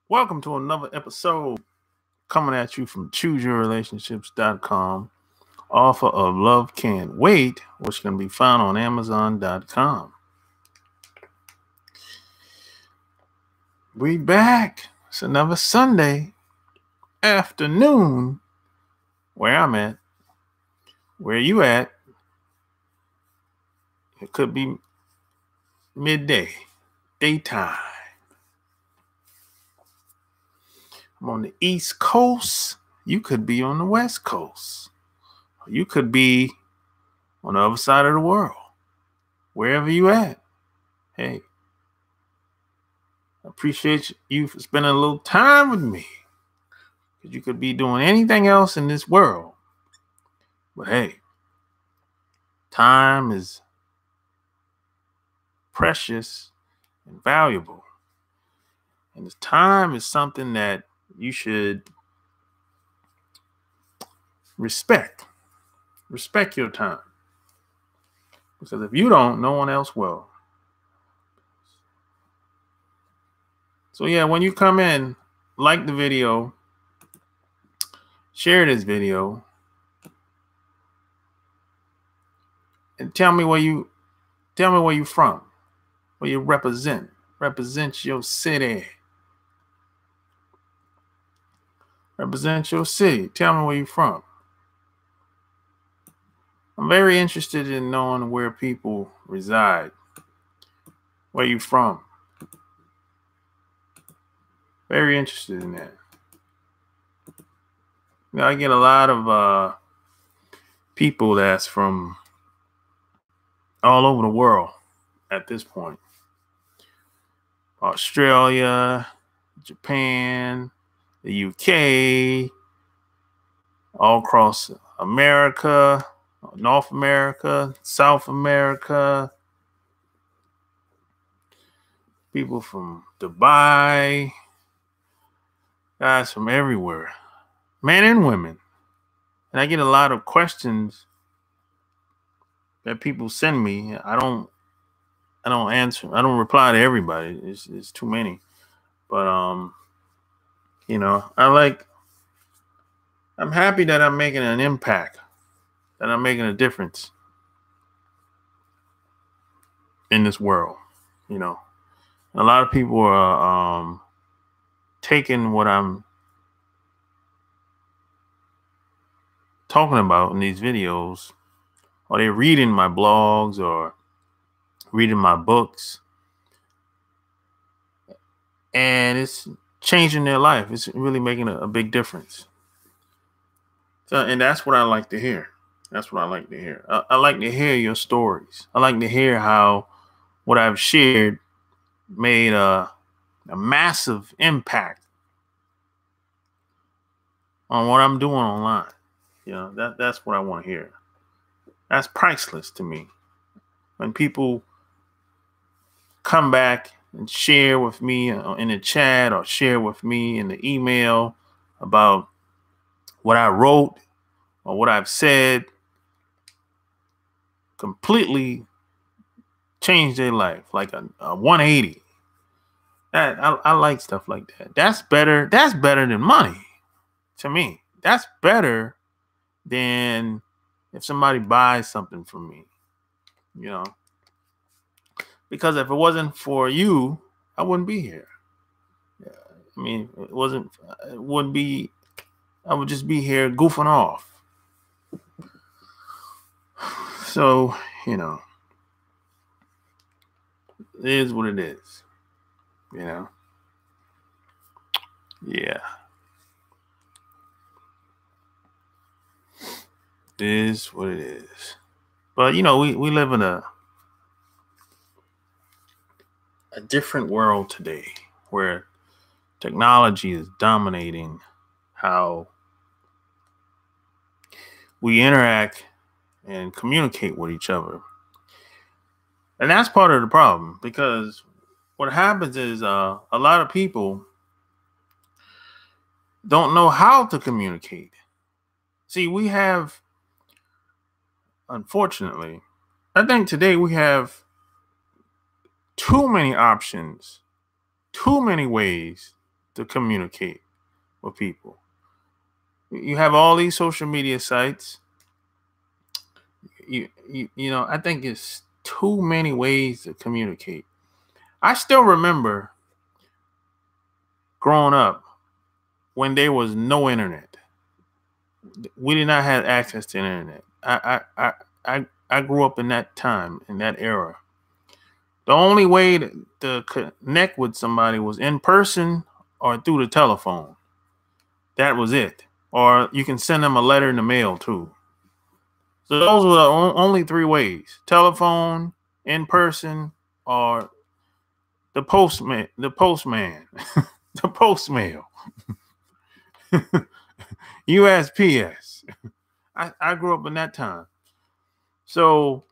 Welcome to another episode coming at you from chooseyourrelationships.com, author of Love Can't Wait, which can be found on amazon.com. We back. It's another Sunday afternoon where I'm at. Where you at? It could be midday, daytime. I'm on the East Coast. You could be on the West Coast. You could be on the other side of the world. Wherever you at. Hey, I appreciate you for spending a little time with me. Because you could be doing anything else in this world. But hey, time is precious and valuable. And this time is something that you should respect. Respect your time. Because if you don't, no one else will. So yeah, when you come in, like the video, share this video, and tell me where you from, where you represent your city. Represent your city. Tell me where you're from. I'm very interested in knowing where people reside. Where you from? Very interested in that. You know, I get a lot of people that's from all over the world at this point. Australia, Japan, the UK, all across America, North America, South America, people from Dubai, guys from everywhere, men and women. And I get a lot of questions that people send me. I don't answer. I don't reply to everybody. It's too many. But you know, I'm happy that I'm making an impact, that I'm making a difference in this world. You know, a lot of people are taking what I'm talking about in these videos, or they're reading my blogs or reading my books, and it's changing their life. It's really making a big difference. So, and that's what I like to hear. That's what I like to hear. I like to hear your stories. I like to hear how what I've shared made a massive impact on what I'm doing online. You know, that's what I want to hear. That's priceless to me. When people come back and share with me in the chat or share with me in the email about what I wrote or what I've said, completely changed their life, like a 180. I like stuff like that. That's better. That's better than money to me. That's better than if somebody buys something from me, you know. Because if it wasn't for you, I wouldn't be here. Yeah, I mean, it wouldn't be, I would just be here goofing off. So, you know, it is what it is, you know. Yeah. It is what it is. But, you know, we live in a different world today where technology is dominating how we interact and communicate with each other. And that's part of the problem, because what happens is a lot of people don't know how to communicate. See, we have, unfortunately, I think today we have too many options, too many ways to communicate with people. You have all these social media sites. I think it's too many ways to communicate. I still remember growing up when there was no internet. We did not have access to internet. I grew up in that time, in that era. The only way to connect with somebody was in person or through the telephone. That was it. Or you can send them a letter in the mail too. So those were the only three ways: telephone, in person, or the postman, the postmail, USPS. I grew up in that time. So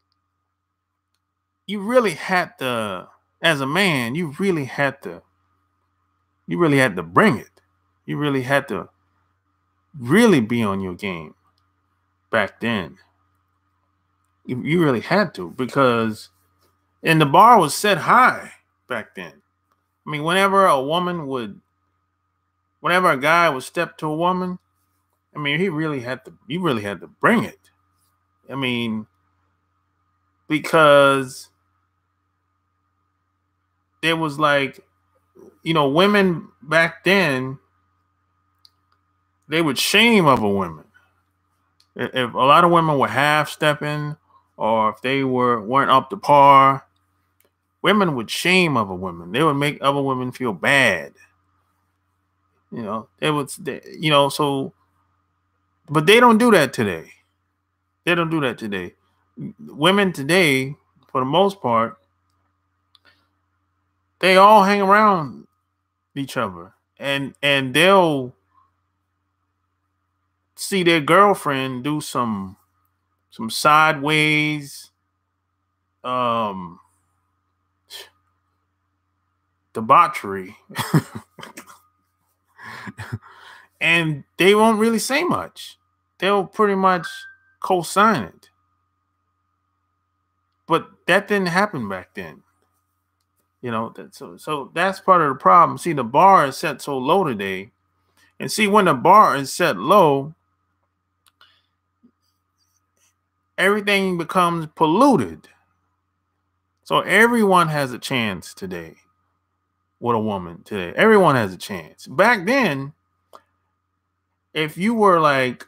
you really had to, as a man, you really had to bring it. You really had to really be on your game back then. You really had to, because, and the bar was set high back then. I mean, whenever a guy would step to a woman, I mean, you really had to bring it. I mean, because there was like, women back then, they would shame other women. If a lot of women were half stepping, or if they weren't up to par, women would shame other women. They would make other women feel bad. So, but they don't do that today. Women today, for the most part, they all hang around each other, and they'll see their girlfriend do some sideways debauchery and they won't really say much. They'll pretty much co-sign it. But that didn't happen back then. So that's part of the problem. See, the bar is set so low today. And see, when the bar is set low, everything becomes polluted. So everyone has a chance today with a woman today. Everyone has a chance. Back then, if you were like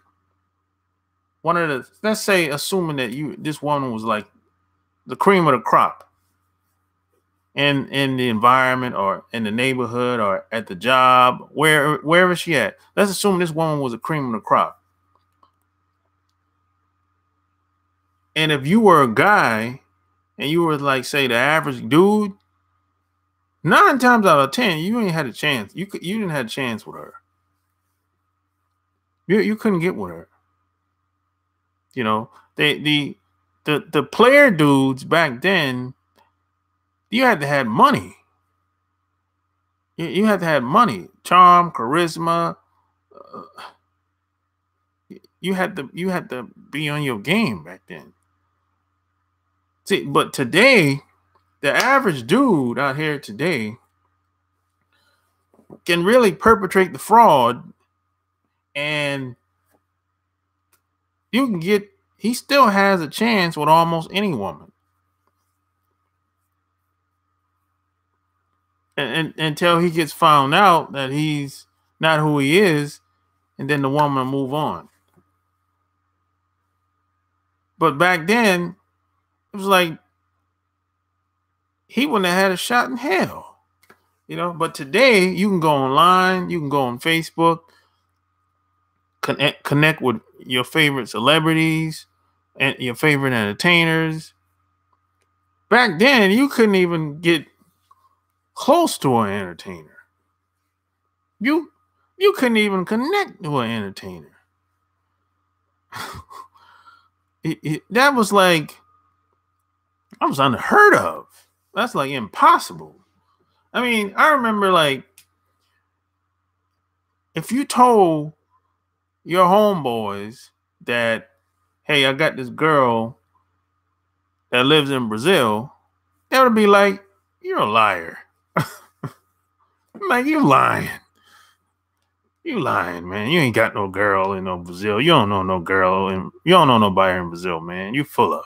one of the, let's say, assuming that this woman was like the cream of the crop in the environment or in the neighborhood or at the job, wherever she at. Let's assume this woman was a cream of the crop. And if you were a guy and you were like, say, the average dude, 9 times out of 10, you ain't had a chance. You didn't have a chance with her. You couldn't get with her. The player dudes back then, you had to have money. You had to have money, charm, charisma. You had to be on your game back then. See, but today, the average dude out here today can really perpetrate the fraud, and he still has a chance with almost any woman. And until he gets found out that he's not who he is, and then the woman will move on. But back then, it was like he wouldn't have had a shot in hell. But today, you can go online, you can go on Facebook, connect with your favorite celebrities and your favorite entertainers. Back then, you couldn't even get close to an entertainer. You couldn't even connect to an entertainer. That was unheard of. That's like impossible. I mean, I remember, like, if you told your homeboys that, hey, I got this girl that lives in Brazil, they would be like, you're a liar. Like, you're lying. You lying, man. You ain't got no girl in no Brazil. You don't know no girl and you don't know nobody in Brazil, man. You full of it.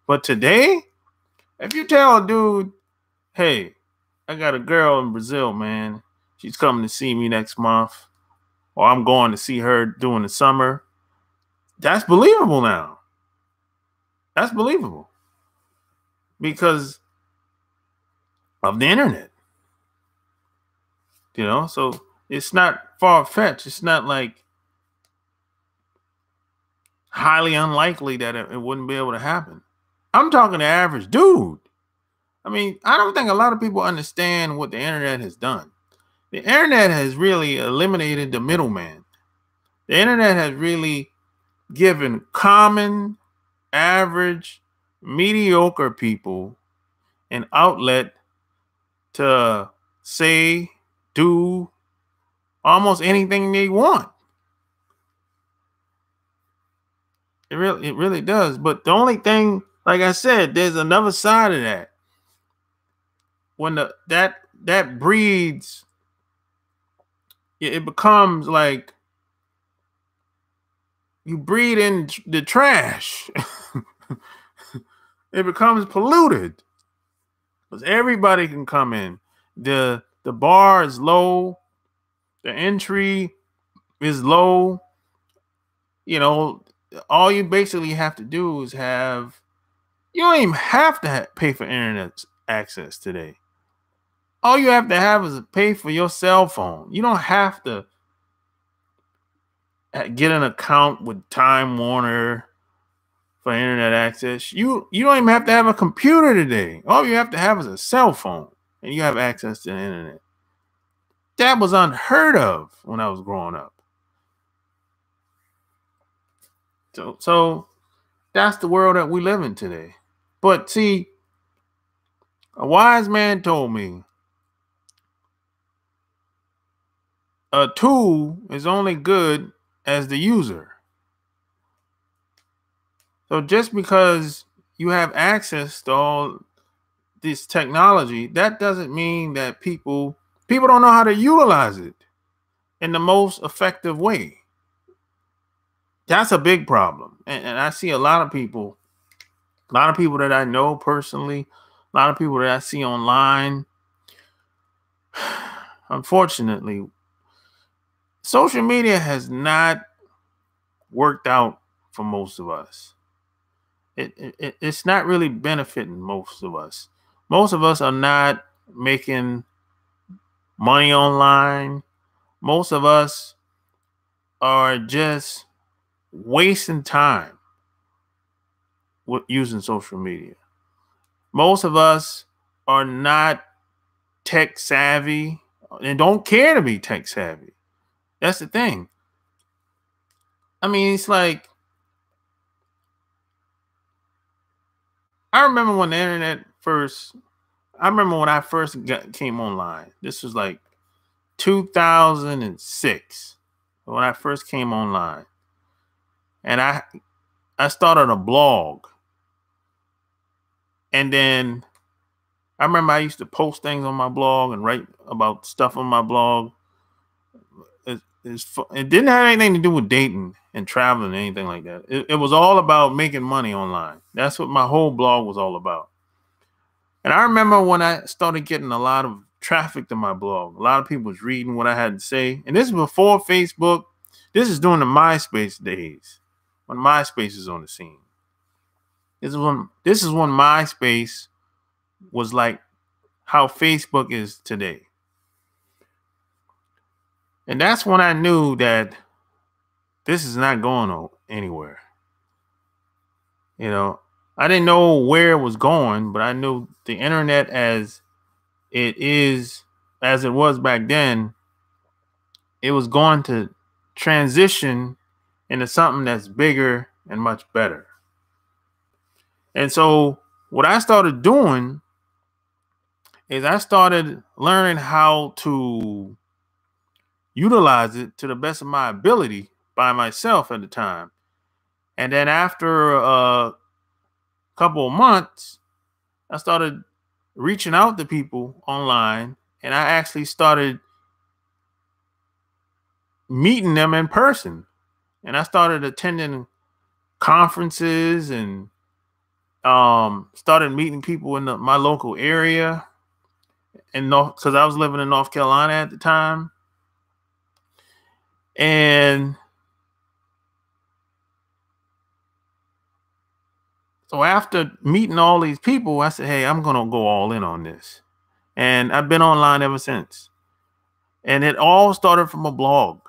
But today, if you tell a dude, hey, I got a girl in Brazil, man. She's coming to see me next month, or I'm going to see her during the summer. That's believable now. That's believable because of the internet. You know, so it's not far fetched. It's not like highly unlikely that it wouldn't be able to happen. I'm talking to average dude. I mean, I don't think a lot of people understand what the internet has done. The internet has really eliminated the middleman. The internet has really given common, average, mediocre people an outlet to say, do almost anything they want. It really does. But the only thing, like I said, there's another side of that. When that breeds, it becomes like you breed in the trash. It becomes polluted because everybody can come in. The bar is low, the entry is low. You know, all you basically have to do is have. You don't even have to pay for internet access today. All you have to have is pay for your cell phone. You don't have to get an account with Time Warner for internet access. You don't even have to have a computer today. All you have to have is a cell phone, and you have access to the internet. That was unheard of when I was growing up. So that's the world that we live in today. But see, a wise man told me a tool is only good as the user. So just because you have access to all this technology, that doesn't mean that people don't know how to utilize it in the most effective way. That's a big problem. And I see a lot of people that I know personally, a lot of people that I see online. Unfortunately, social media has not worked out for most of us. It's not really benefiting most of us. Most of us are not making money online. Most of us are just wasting time with using social media. Most of us are not tech savvy and don't care to be tech savvy. That's the thing. I mean, it's like, I remember when I first came online. This was like 2006 when I first came online. And I started a blog. And then I remember I used to post things on my blog and write about stuff on my blog. It didn't have anything to do with dating and traveling or anything like that. It was all about making money online. That's what my whole blog was all about. And I remember when I started getting a lot of traffic to my blog, a lot of people was reading what I had to say. And this is before Facebook. This is during the MySpace days, when MySpace is on the scene. This is when MySpace was like how Facebook is today. And that's when I knew that this is not going anywhere. You know, I didn't know where it was going, but I knew the internet as it was back then, it was going to transition into something that's bigger and much better. And so what I started doing is I started learning how to utilize it to the best of my ability by myself at the time. And then after a couple of months, I started reaching out to people online, and I actually started meeting them in person. And I started attending conferences and started meeting people in my local area, and because I was living in North Carolina at the time. And so after meeting all these people, I said, hey, I'm going to go all in on this. And I've been online ever since. And it all started from a blog,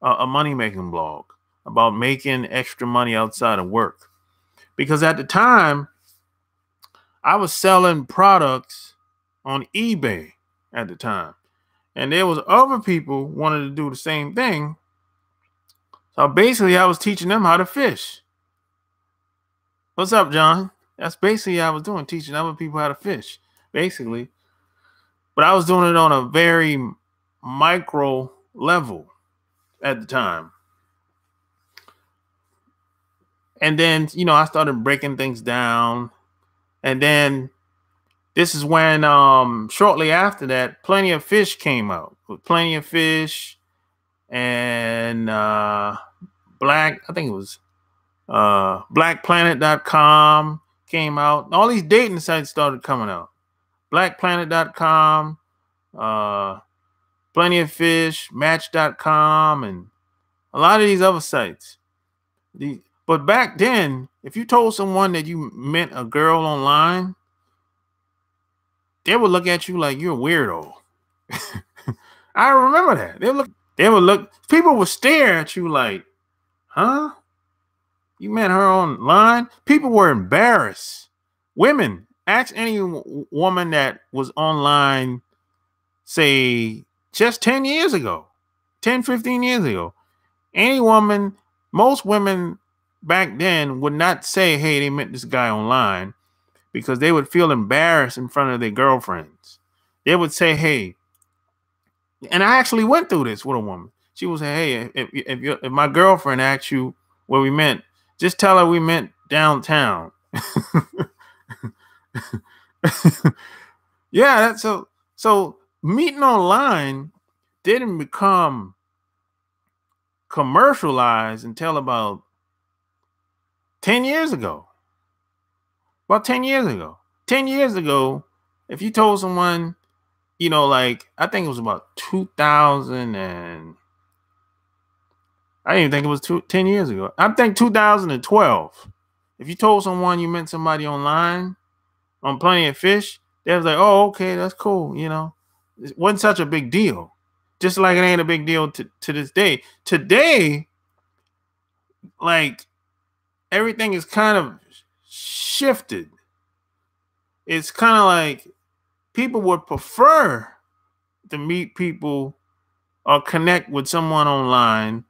a money-making blog about making extra money outside of work. Because at the time, I was selling products on eBay at the time. And there was other people wanted to do the same thing. So basically, I was teaching them how to fish. What's up, John? That's basically what I was doing, teaching other people how to fish, basically. But I was doing it on a very micro level at the time. And then, I started breaking things down. And then this is when shortly after that, Plenty of Fish came out. With Plenty of Fish and I think it was blackplanet.com came out. All these dating sites started coming out. Blackplanet.com, Plenty of Fish, Match.com, and a lot of these other sites. But back then, if you told someone that you met a girl online, they would look at you like you're a weirdo. I remember that. People would stare at you like, huh? You met her online? People were embarrassed. Women, ask any woman that was online, say, just 10 years ago, 10, 15 years ago. Any woman, most women back then would not say, hey, they met this guy online, because they would feel embarrassed in front of their girlfriends. They would say, hey, and I actually went through this with a woman. She would say, hey, if my girlfriend asks you where we met, just tell her we met downtown. Yeah, so meeting online didn't become commercialized until about 10 years ago. About 10 years ago. 10 years ago, if you told someone, like, I think it was about 2000 and I didn't even think it was 10 years ago. I think 2012. If you told someone you met somebody online on Plenty of Fish, they was like, oh, okay, that's cool. It wasn't such a big deal. Just like it ain't a big deal to this day. Today, like, everything is kind of shifted. It's kind of like people would prefer to meet people or connect with someone online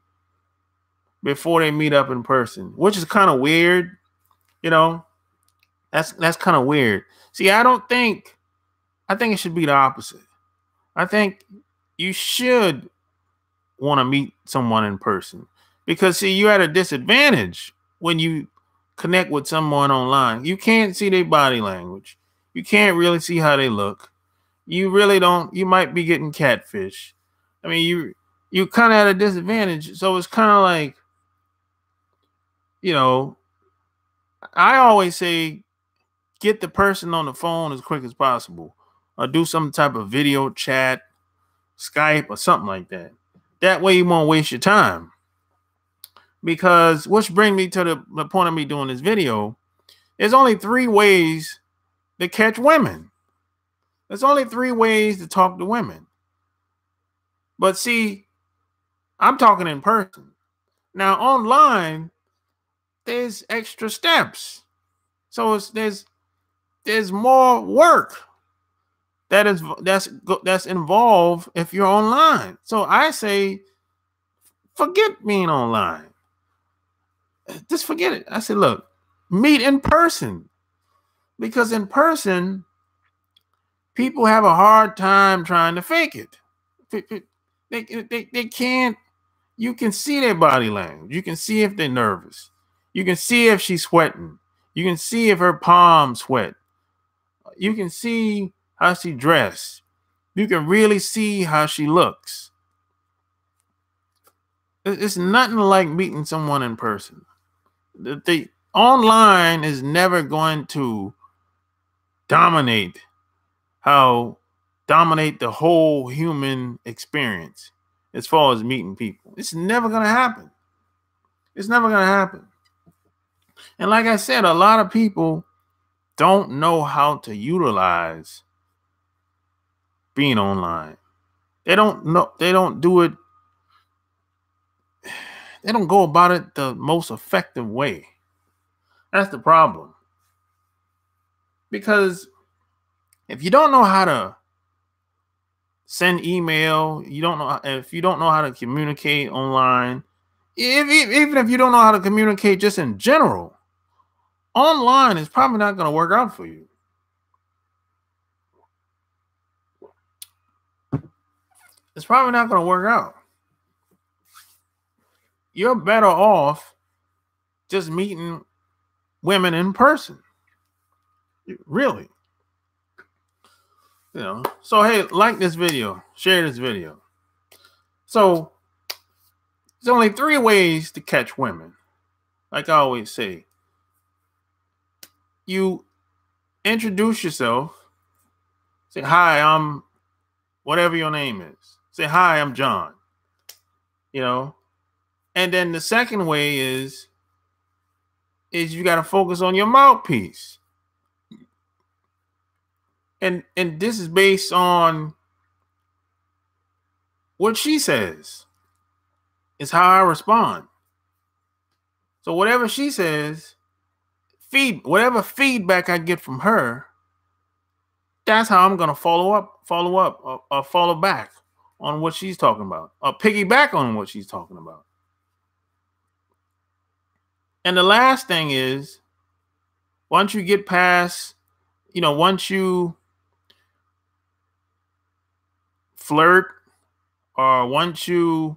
before they meet up in person, which is kind of weird. That's kind of weird. See, I think it should be the opposite. I think you should want to meet someone in person, because see, you're at a disadvantage when you connect with someone online. You can't see their body language. You can't really see how they look. You really don't. You might be getting catfish. I mean, you kind of at a disadvantage. So it's kind of like, I always say, get the person on the phone as quick as possible, or do some type of video chat, Skype, or something like that. That way you won't waste your time. Because, which brings me to the point of me doing this video, there's only 3 ways to catch women. There's only 3 ways to talk to women. But see, I'm talking in person. Now, online, there's extra steps. So there's more work that's involved if you're online. So I say, forget being online. Just forget it. I said, look, meet in person. Because in person, people have a hard time trying to fake it. They can't. You can see their body language. You can see if they're nervous. You can see if she's sweating. You can see if her palms sweat. You can see how she dressed. You can really see how she looks. It's nothing like meeting someone in person. The online is never going to dominate dominate the whole human experience as far as meeting people. It's never gonna happen. It's never gonna happen. And like I said, a lot of people don't know how to utilize being online. They don't know, they don't do it, they don't go about it the most effective way. That's the problem. Because if you don't know how to send email, you don't know if you don't know how to communicate online, even if you don't know how to communicate just in general, online is probably not going to work out for you. It's probably not going to work out. You're better off just meeting women in person. Really. You know, so hey, like this video, share this video. So there's only 3 ways to catch women. Like I always say, you introduce yourself, say, hi, I'm whatever your name is. Say, hi, I'm John. You know, and then the second way is you got to focus on your mouthpiece. And this is based on what she says. It's how I respond. So whatever she says, whatever feedback I get from her, that's how I'm gonna follow back on what she's talking about, or piggyback on what she's talking about. And the last thing is, once you get past, once you flirt, or once you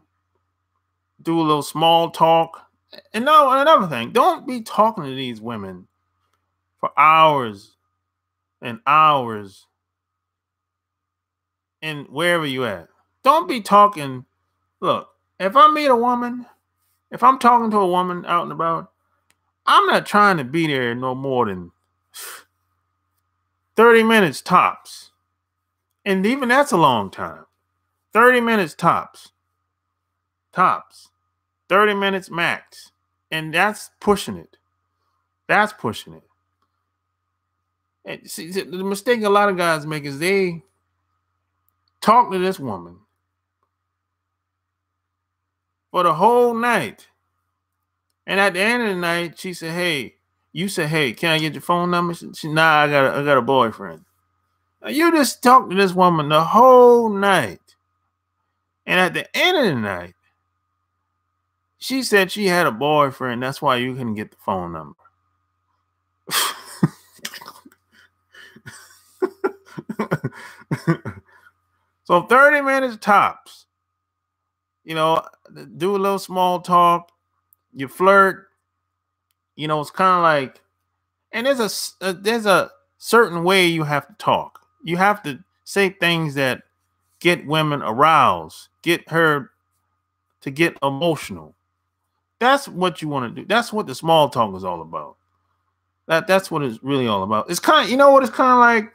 do a little small talk, and another thing, don't be talking to these women for hours and hours and wherever you at. Don't be talking. Look, if I meet a woman, if I'm talking to a woman out and about, I'm not trying to be there no more than 30 minutes tops. And even that's a long time. 30 minutes tops. Tops. 30 minutes max. And that's pushing it. That's pushing it. And see, the mistake a lot of guys make is they talk to this woman for the whole night. And at the end of the night, she said, hey, you said, hey, can I get your phone number? She nah, I got a boyfriend. Now, you just talked to this woman the whole night. And at the end of the night, she said she had a boyfriend. That's why you couldn't get the phone number. So 30 minutes tops. Do a little small talk. You flirt. It's kind of like, and there's a certain way you have to talk. You have to say things that get women aroused, get her to get emotional. That's what you want to do. That's what the small talk is all about. That's what it's really all about. It's kind of, what it's kind of like.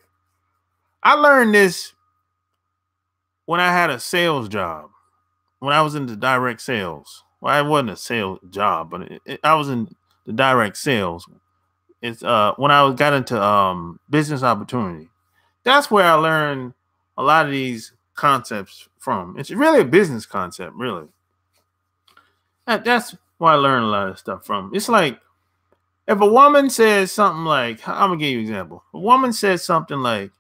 I learned this when I had a sales job, when I was into direct sales. Well, it wasn't a sales job, but I was in the direct sales. It's when I got into business opportunity. That's where I learned a lot of these concepts from. It's really a business concept, really. That's where I learned a lot of stuff from. It's like, if a woman says something like, I'm gonna give you an example. A woman says something like,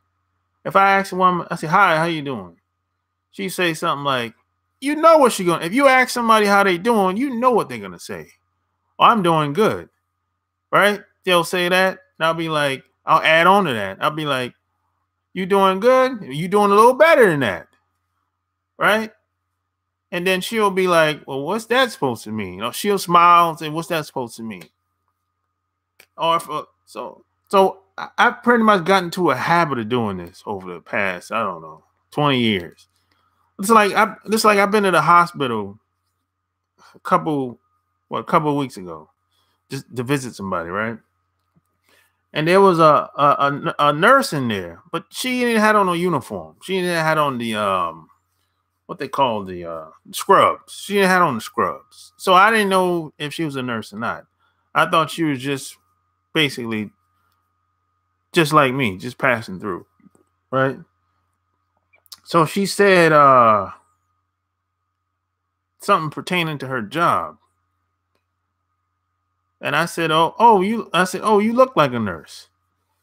if I ask a woman, I say, hi, how you doing? She say something like, you know what she's gonna, if you ask somebody how they doing, you know what they're gonna say. Oh, I'm doing good. Right? They'll say that. And I'll be like, I'll add on to that. I'll be like, you doing good? You doing a little better than that. Right? And then she'll be like, well, what's that supposed to mean? She'll smile and say, what's that supposed to mean? Or so I've pretty much gotten to a habit of doing this over the past, 20 years. It's like I've been at a hospital a couple of weeks ago, just to visit somebody, right? And there was a nurse in there, but she didn't have on a uniform. She didn't have on the what they call the scrubs. She didn't have on the scrubs, so I didn't know if she was a nurse or not. I thought she was just basically just like me, just passing through, right? So she said something pertaining to her job. And I said, oh, you look like a nurse.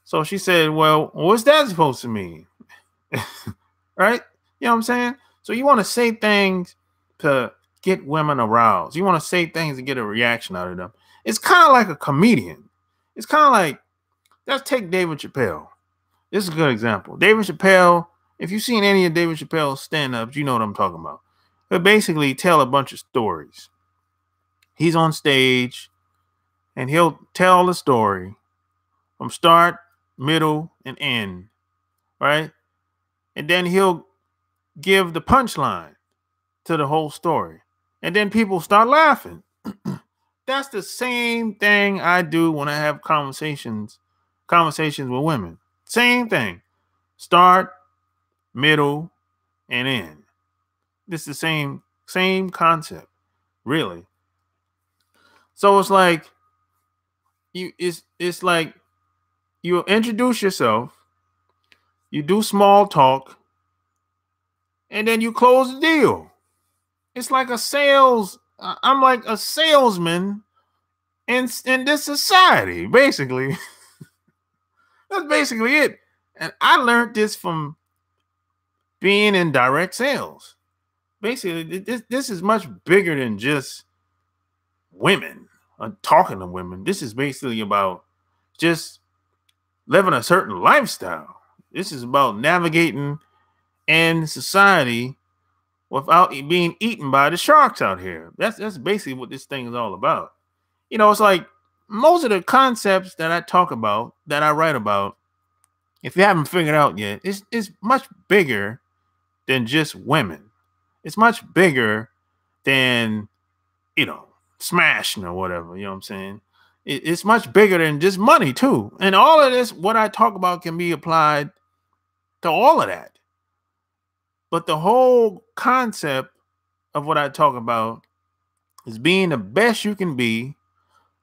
So she said, well, what's that supposed to mean? Right? You know what I'm saying? So you want to say things to get women aroused. You want to say things to get a reaction out of them. It's kind of like a comedian. It's kind of like, let's take David Chappelle. This is a good example. David Chappelle, if you've seen any of David Chappelle's stand-ups, you know what I'm talking about. He'll basically tell a bunch of stories. He's on stage, and he'll tell the story from start, middle, and end, right? And then he'll give the punchline to the whole story. And then people start laughing. That's the same thing I do when I have conversations with women. Same thing. Start, middle, and end. This is the same concept, really. So it's like it's like you introduce yourself, you do small talk, and then you close the deal. It's like a sales. I'm like a salesman in this society, basically. That's basically it. And I learned this from being in direct sales. Basically, this is much bigger than just women talking to women. This is basically about just living a certain lifestyle. This is about navigating in society without being eaten by the sharks out here. That's basically what this thing is all about. You know, it's like most of the concepts that I talk about, that I write about, if you haven't figured out yet, it's much bigger than just women. It's much bigger than, smashing or whatever, you know what I'm saying? It's much bigger than just money too. And all of this, what I talk about, can be applied to all of that. But the whole concept of what I talk about is being the best you can be,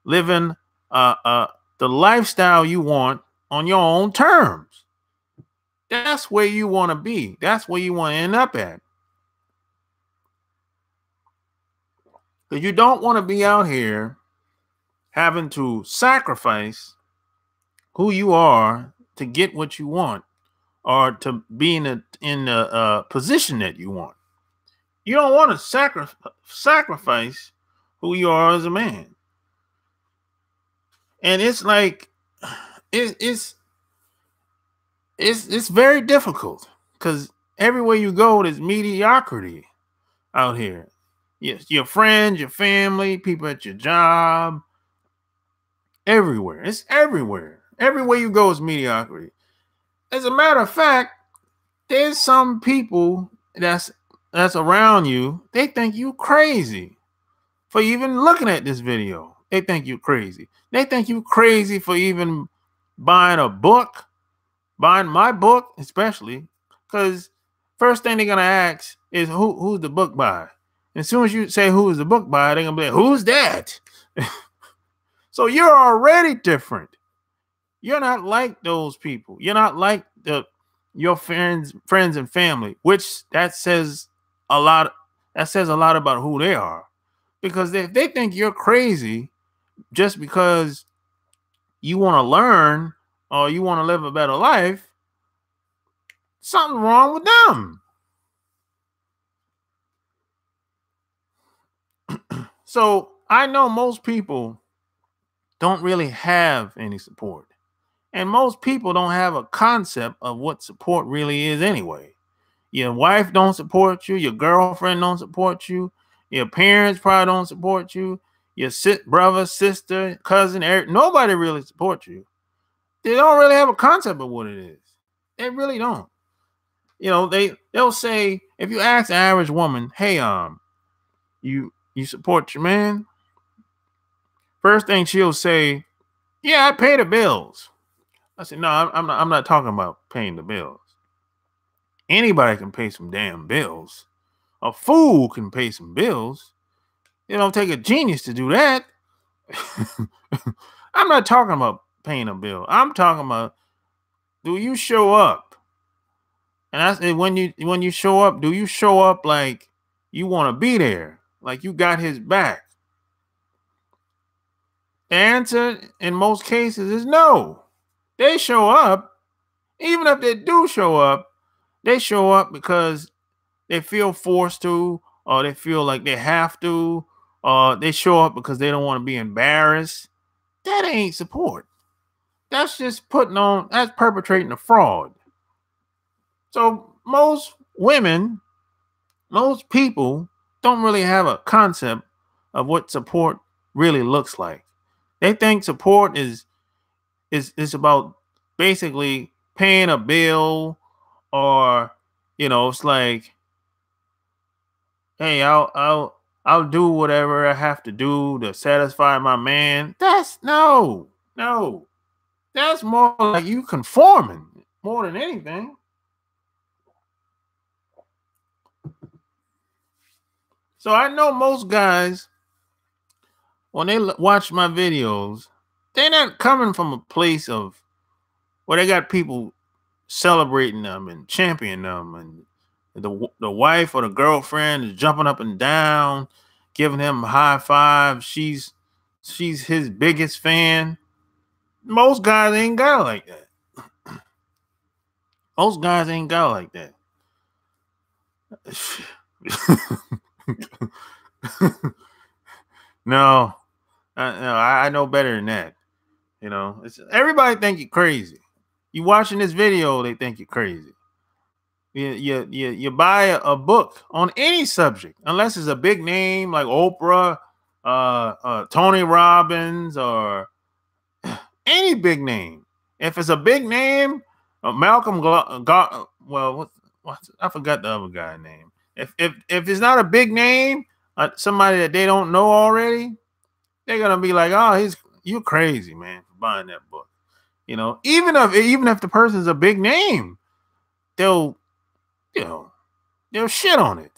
living the lifestyle you want on your own terms. That's where you want to be. That's where you want to end up at. Because you don't want to be out here having to sacrifice who you are to get what you want, or to be in a position that you want. You don't want to sacrifice who you are as a man. And it's like it's very difficult, because everywhere you go, there's mediocrity out here. Yes, your friends, your family, people at your job, everywhere. It's everywhere. Everywhere you go is mediocrity. As a matter of fact, there's some people that's around you, they think you crazy for even looking at this video. They think you crazy. They think you crazy for even buying a book, buying my book, especially, because first thing they're gonna ask is who's the book by. And as soon as you say who's the book by, they're gonna be like, who's that? So you're already different. You're not like those people. You're not like your friends and family, which that says a lot. That says a lot about who they are, because if they think you're crazy just because you want to learn or you want to live a better life, something wrong with them. So I know most people don't really have any support. And most people don't have a concept of what support really is anyway. Your wife don't support you. Your girlfriend don't support you. Your parents probably don't support you. Your brother, sister, cousin, nobody really supports you. They don't really have a concept of what it is. They really don't. You know, they'll say, if you ask an average woman, hey, you You support your man. First thing she'll say, "Yeah, I pay the bills." I said, "No, I'm not talking about paying the bills. Anybody can pay some damn bills. A fool can pay some bills. It don't take a genius to do that." I'm not talking about paying a bill. I'm talking about, do you show up? And I said, when you show up, do you show up like you want to be there? Like you got his back? The answer in most cases is no. They show up. Even if they do show up, they show up because they feel forced to, or they feel like they have to, or they show up because they don't want to be embarrassed. That ain't support. That's just that's perpetrating a fraud. So most women, most people don't really have a concept of what support really looks like. They think support is about basically paying a bill, or it's like, hey, I'll do whatever I have to do to satisfy my man. That's no. That's more like you conforming more than anything. So I know most guys, when they watch my videos, they're not coming from a place of where they got people celebrating them and championing them, and the wife or the girlfriend is jumping up and down, giving him high fives. She's his biggest fan. Most guys ain't got it like that. Most guys ain't got it like that. No, I know better than that. Everybody think you're crazy. You watching this video, they think you're crazy. You buy a book on any subject, unless it's a big name like Oprah, Tony Robbins, or any big name. If it's a big name, Malcolm I forgot the other guy's name. If it's not a big name, somebody that they don't know already, they're gonna be like, "Oh, you're crazy, man, for buying that book." Even if the person's a big name, they'll shit on it.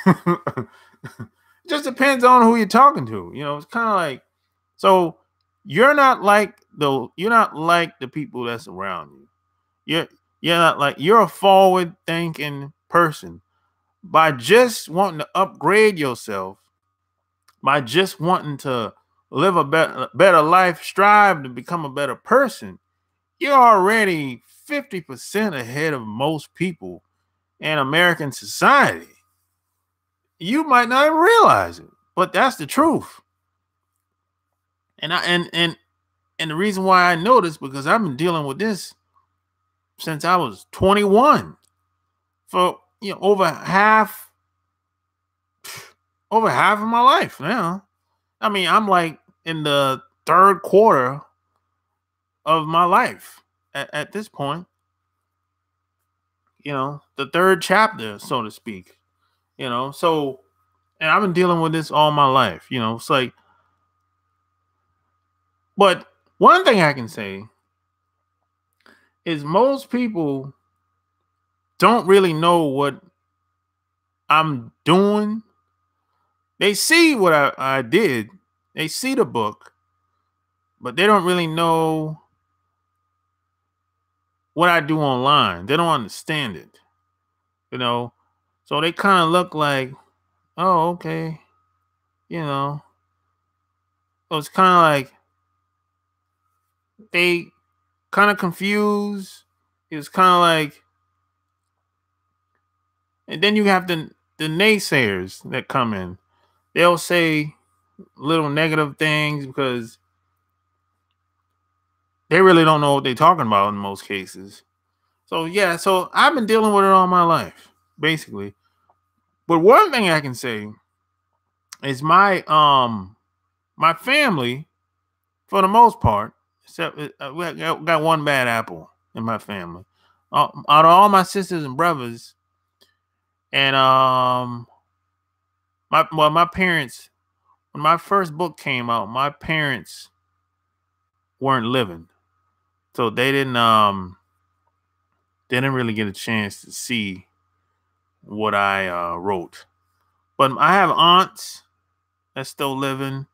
It just depends on who you're talking to. It's kind of like, so you're not like the people that's around you. You're a forward thinking person. By just wanting to upgrade yourself, by just wanting to live a better life, strive to become a better person, you're already 50% ahead of most people in American society. You might not even realize it, but that's the truth. And the reason why I know this, because I've been dealing with this since I was 21, for over half of my life now. I mean, I'm like in the third quarter of my life at this point. The third chapter, so to speak. So, and I've been dealing with this all my life. It's like, but one thing I can say is most people don't really know what I'm doing. They see what I did. They see the book, but they don't really know what I do online. They don't understand it. So they kind of look like, oh, okay. So it's kind of like they kind of confused. It's kind of like, and then you have the naysayers that come in. They'll say little negative things because they really don't know what they're talking about in most cases. So yeah, so I've been dealing with it all my life, basically. But one thing I can say is my family, for the most part, except we got one bad apple in my family. Out of all my sisters and brothers, and My parents, when my first book came out, my parents weren't living, so they didn't really get a chance to see what I wrote. But I have aunts that's still living.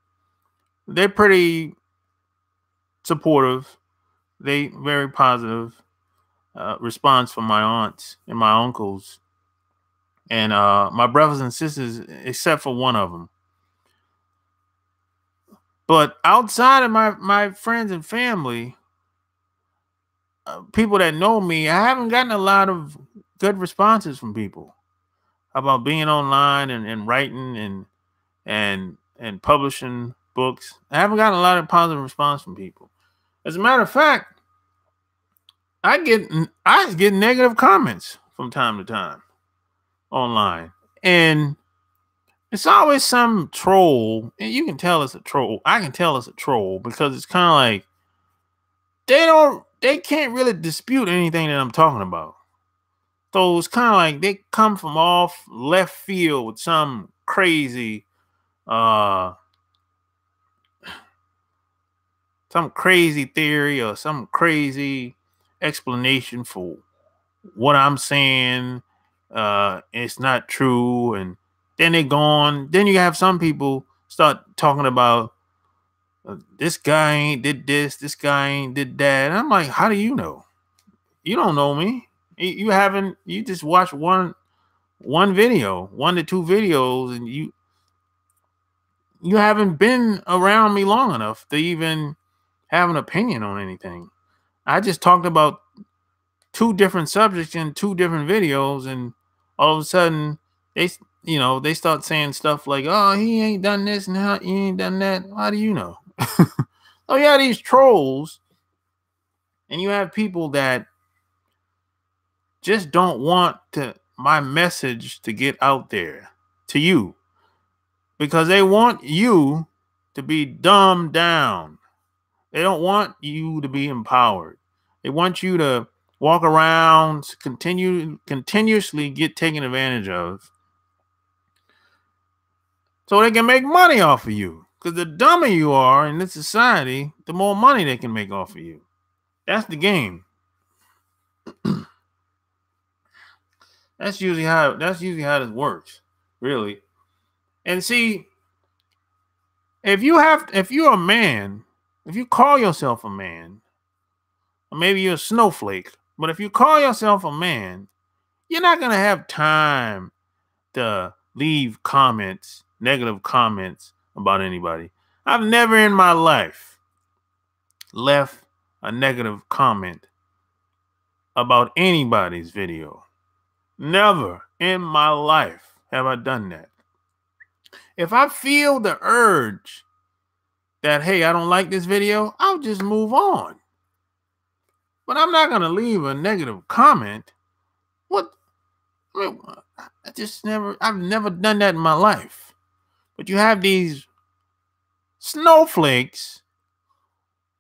They're pretty supportive. They very positive response from my aunts and my uncles and my brothers and sisters, except for one of them. But outside of my friends and family, people that know me, I haven't gotten a lot of good responses from people about being online and writing and publishing books. I haven't gotten a lot of positive response from people. As a matter of fact, I get negative comments from time to time online, and it's always some troll, and you can tell it's a troll. I can tell it's a troll because it's kind of like they can't really dispute anything that I'm talking about. So it's kind of like they come from off left field with some crazy uh some crazy theory or some crazy explanation for what I'm saying. It's not true, and then they go on. Then you have some people start talking about this guy ain't did this guy ain't did that. And I'm like, how do you know? You don't know me. You haven't. You just watched one video, 1 to 2 videos, and you haven't been around me long enough to even have an opinion on anything. I just talked about 2 different subjects in 2 different videos, and all of a sudden they start saying stuff like, "Oh, he ain't done this and how he ain't done that." How do you know? Oh, yeah, these trolls, and you have people that just don't want my message to get out there to you because they want you to be dumbed down. They don't want you to be empowered. They want you to walk around, continuously get taken advantage of so they can make money off of you. Because the dumber you are in this society, the more money they can make off of you. That's the game. That's usually how this works, really. And see, if you're a man, if you call yourself a man, or maybe you're a snowflake, but if you call yourself a man, you're not gonna have time to leave negative comments about anybody. I've never in my life left a negative comment about anybody's video. Never in my life have I done that. If I feel the urge that, hey, I don't like this video, I'll just move on. But I'm not going to leave a negative comment. What? I mean, I've never done that in my life. But you have these snowflakes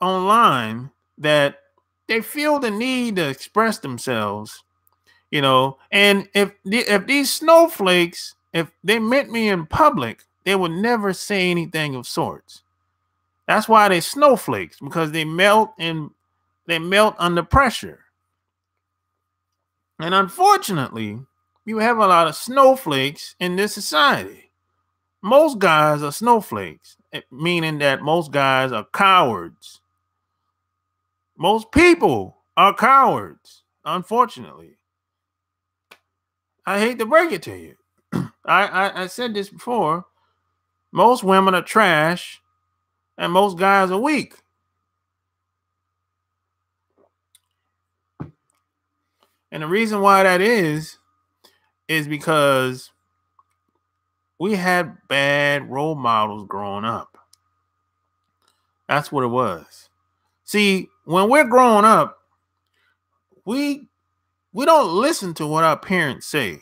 online that they feel the need to express themselves, and if these snowflakes, if they met me in public, they would never say anything of sorts. That's why they're snowflakes, because they melt under pressure. And unfortunately, you have a lot of snowflakes in this society. Most guys are snowflakes, meaning that most guys are cowards. Most people are cowards, unfortunately. I hate to break it to you. I said this before. Most women are trash, and most guys are weak. And the reason why that is because we had bad role models growing up. That's what it was. See, when we're growing up, we don't listen to what our parents say.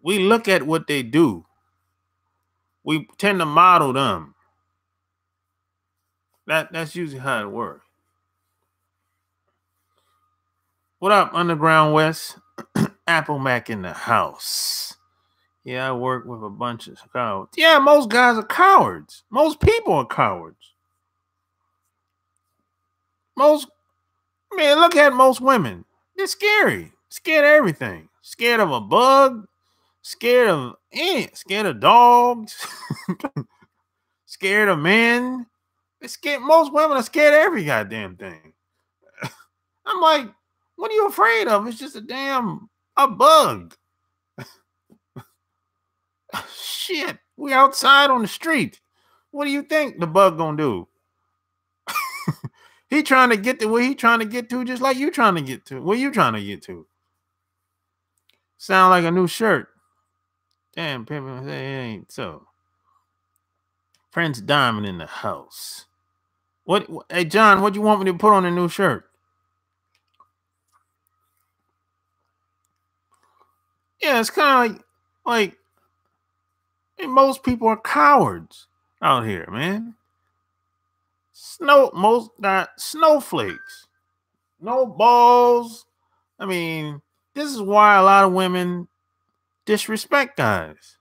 We look at what they do. We tend to model them. That's usually how it works. What up, Underground West? Apple Mac in the house. Yeah, I work with a bunch of cowards. Yeah, most guys are cowards. Most people are cowards. Most, man, look at most women. They're scary. Scared of everything. Scared of a bug. Scared of ants. Scared of dogs. Scared of men. They're scared. Most women are scared of every goddamn thing. I'm like, what are you afraid of? It's just a bug. Shit, we outside on the street. What do you think the bug gonna do? He trying to get to where he trying to get to, just like you trying to get to. Where you trying to get to? Sound like a new shirt. Damn, Pimpin, it ain't so. Prince Diamond in the house. What? Hey, John, what you want me to put on a new shirt? Yeah, it's kind of like and most people are cowards out here, man. Most got snowflakes, no balls. I mean, this is why a lot of women disrespect guys.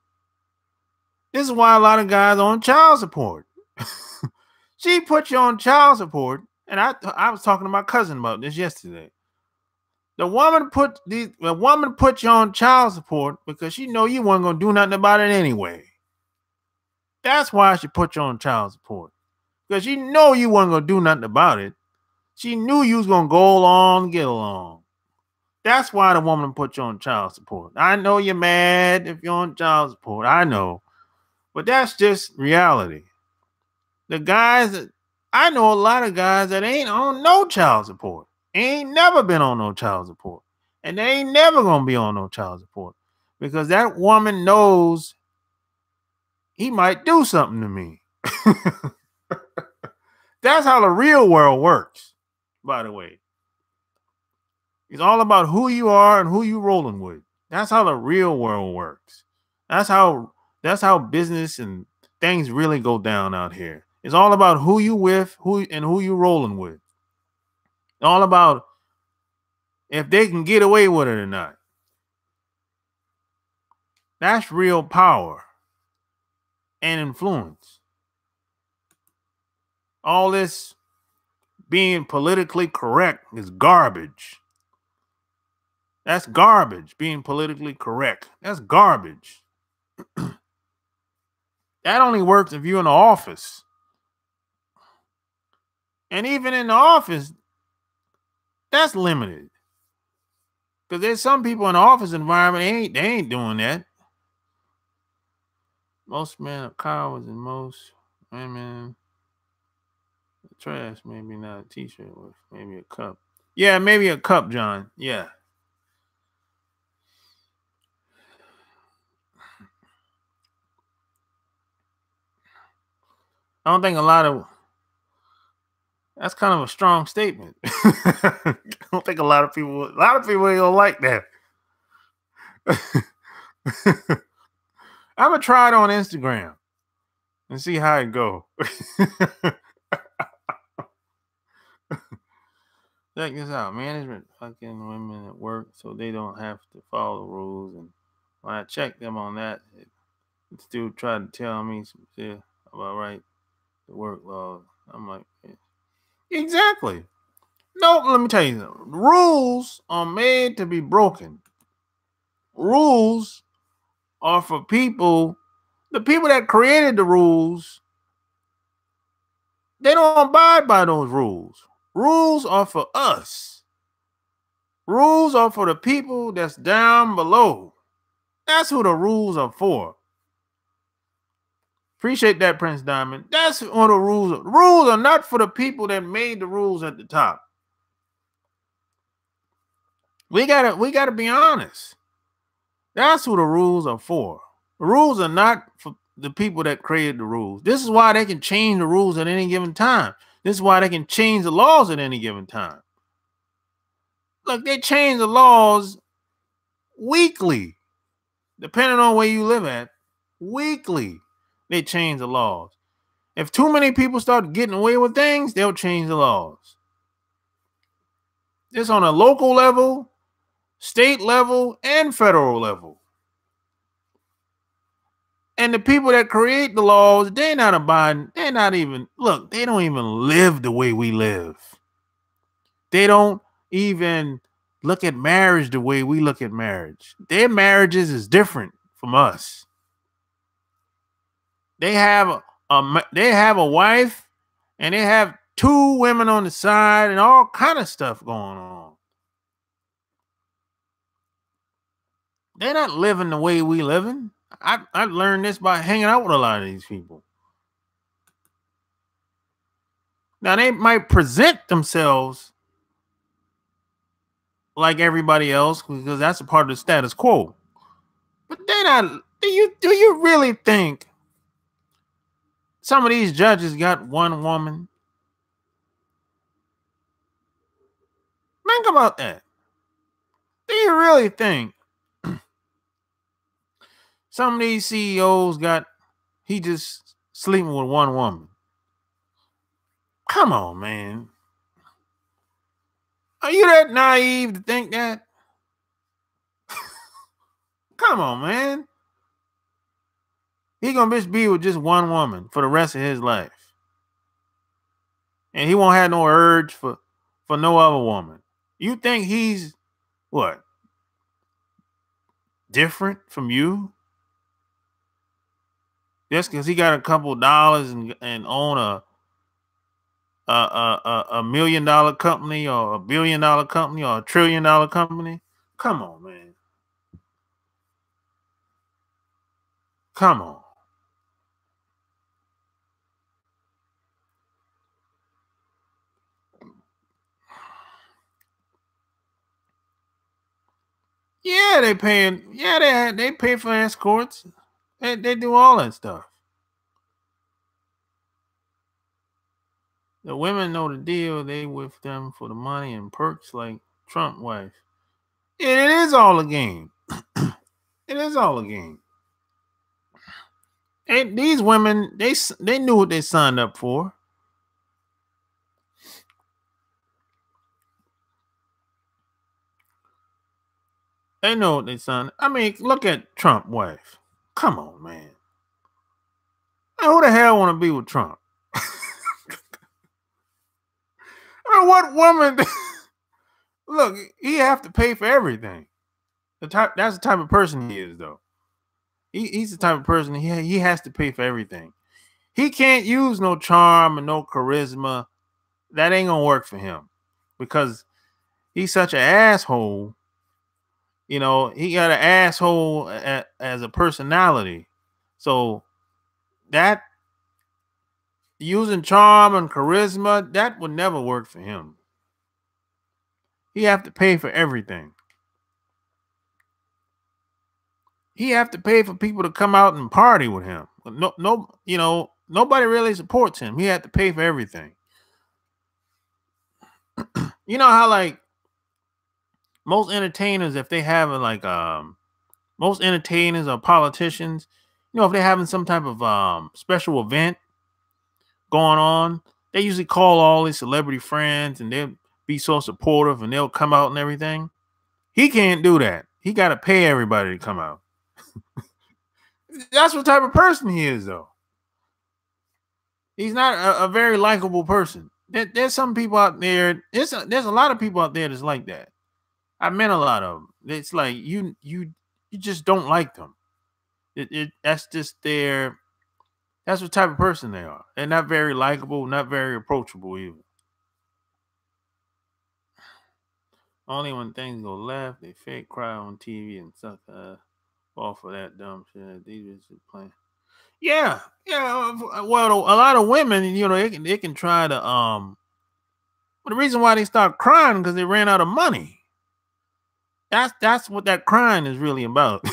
This is why a lot of guys are on child support. She put you on child support, and I was talking to my cousin about this yesterday. The woman put you on child support because she know you weren't gonna do nothing about it anyway. That's why she put you on child support. Because she know you weren't gonna do nothing about it. She knew you was gonna go along, get along. That's why the woman put you on child support. I know you're mad if you're on child support. I know. But that's just reality. The guys I know a lot of guys that ain't on no child support. Ain't never been on no child support. And they ain't never gonna be on no child support. Because that woman knows he might do something to me. That's how the real world works, by the way. It's all about who you are and who you rolling with. That's how the real world works. That's how business and things really go down out here. It's all about who you with, who you rolling with. It's all about if they can get away with it or not. That's real power and influence. All this being politically correct is garbage. That's garbage, being politically correct. That's garbage. That only works if you're in the office. And even in the office, that's limited. Because there's some people in the office environment, they ain't doing that. Most men are cowards and most women trash. Maybe not a t-shirt with maybe a cup. Yeah, maybe a cup, John. Yeah. I don't think that's kind of a strong statement. I don't think a lot of people ain't gonna like that. I'm gonna try it on Instagram and see how it go. Check this out. Management fucking women at work so they don't have to follow rules. And when I checked them on that, it still tried to tell me some shit about the work laws. I'm like, yeah. Exactly. No, let me tell you something. Rules are made to be broken. Rules are for people, the people that created the rules, they don't abide by those rules. Rules are for us. Rules are for the people that's down below. That's who the rules are for. Appreciate that, Prince Diamond. That's what the rules are. Rules are not for the people that made the rules at the top. We gotta be honest. That's who the rules are for. The rules are not for the people that created the rules. This is why they can change the rules at any given time. This is why they can change the laws at any given time. Look, they change the laws weekly, depending on where you live at. Weekly, they change the laws. If too many people start getting away with things, they'll change the laws. It's on a local level, state level, and federal level. And the people that create the laws, they're not abiding. They're not even, look, they don't even live the way we live. They don't even look at marriage the way we look at marriage. Their marriages is different from us. They have a wife, and they have 2 women on the side and all kind of stuff going on. They're not living the way we living. I learned this by hanging out with a lot of these people. Now they might present themselves like everybody else because that's a part of the status quo. But they're not. Do you really think some of these judges got one woman? Think about that. Do you really think some of these CEOs he just sleeping with one woman? Come on, man. Are you that naive to think that? Come on, man. He gonna just be with just one woman for the rest of his life. And he won't have no urge for no other woman. You think he's what? Different from you? Just because he got a couple dollars and own a $1 million company or $1 billion company or $1 trillion company? Come on, man. Come on. Yeah, they paying. Yeah, they pay for escorts. They do all that stuff. The women know the deal. They with them for the money and perks like Trump wife. And it is all a game. It is all a game. And these women, they knew what they signed up for. They know what they signed. I mean, look at Trump wife. Come on, man. Who the hell want to be with Trump? I mean, what woman? Look, he have to pay for everything. That's the type of person he is, though. He's the type of person he has to pay for everything. He can't use no charm and no charisma. That ain't gonna work for him because he's such an asshole. You know, he got an asshole as a personality. So that using charm and charisma, that would never work for him. He have to pay for everything. He have to pay for people to come out and party with him. No, you know, nobody really supports him. He had to pay for everything. You know how like most entertainers, if they have most entertainers or politicians, you know, if they're having some type of special event going on, they usually call all his celebrity friends and they'll be so supportive and they'll come out and everything. He can't do that. He got to pay everybody to come out. That's what type of person he is, though. He's not a very likable person. There's some people out there. There's a lot of people out there that's like that. I met a lot of them. It's like you just don't like them. That's just their. That's what type of person they are. They're not very likable, not very approachable either. Only when things go left, they fake cry on TV and suck off of that dumb shit. These just playing. Yeah, yeah. Well, a lot of women, you know, they can try to But the reason why they start crying because they ran out of money. That's what that crying is really about.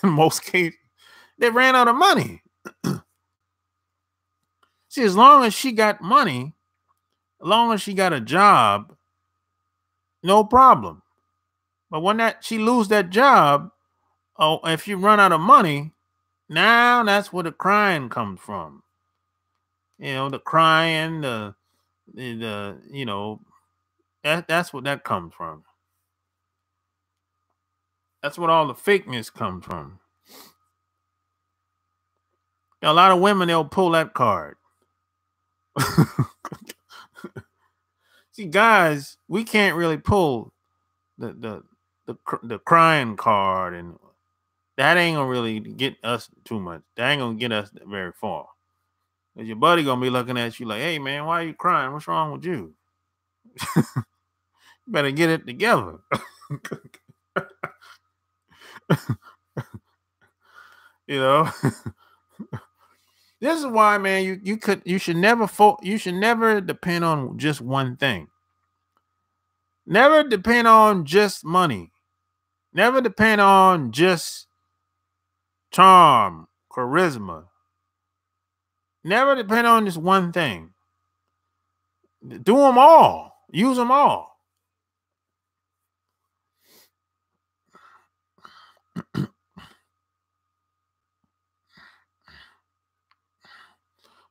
In most cases, they ran out of money. See, as long as she got money, as long as she got a job, no problem. But when she lose that job, oh, if you run out of money, now that's where the crying comes from. You know, the crying, the you know, that's what that comes from. That's what all the fakeness comes from. A lot of women, they'll pull that card. See, guys, we can't really pull the crying card, and that ain't gonna really get us too much. That ain't gonna get us very far. Cause your buddy gonna be looking at you like, "Hey, man, why are you crying? What's wrong with you? You better get it together." You know. This is why, man, you should never depend on just one thing. Never depend on just money. Never depend on just charm, charisma. Never depend on just one thing. Do them all. Use them all.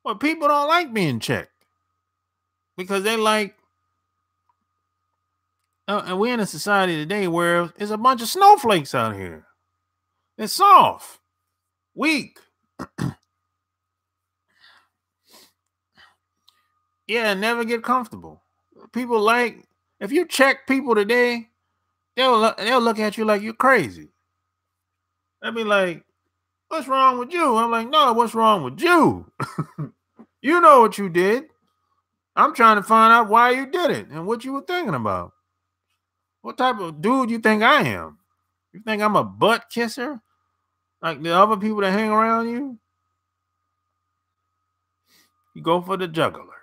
Well, people don't like being checked because they like. And we're in a society today where there's a bunch of snowflakes out here. It's soft, weak. Yeah, never get comfortable. People like, if you check people today, they'll look at you like you're crazy. They'll be like, "What's wrong with you?" I'm like, "No, what's wrong with you? You know what you did. I'm trying to find out why you did it and what you were thinking about. What type of dude you think I am? You think I'm a butt kisser like the other people that hang around you? You go for the juggler."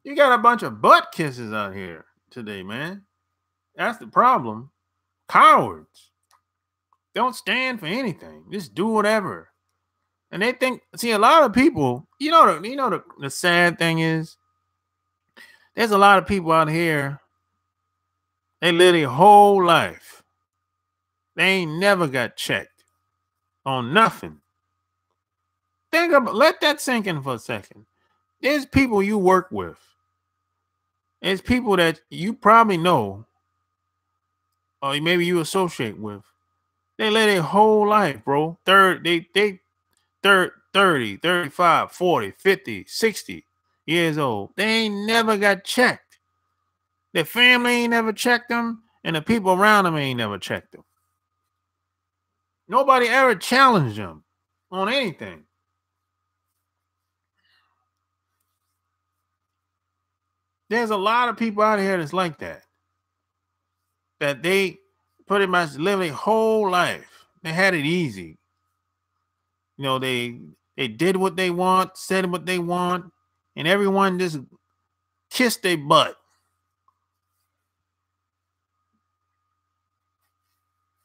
You got a bunch of butt kisses out here today, man. That's the problem. Cowards. Don't stand for anything. Just do whatever. And they think, see, a lot of people, the sad thing is, there's a lot of people out here, they live their whole life. They ain't never got checked on nothing. Let that sink in for a second. There's people you work with. There's people that you probably know, or maybe you associate with. They live their whole life, bro. 30, 35, 40, 50, 60 years old. They ain't never got checked. Their family ain't never checked them, and the people around them ain't never checked them. Nobody ever challenged them on anything. There's a lot of people out here that's like that. That they pretty much live their whole life. They had it easy. They did what they want, said what they want, and everyone just kissed their butt.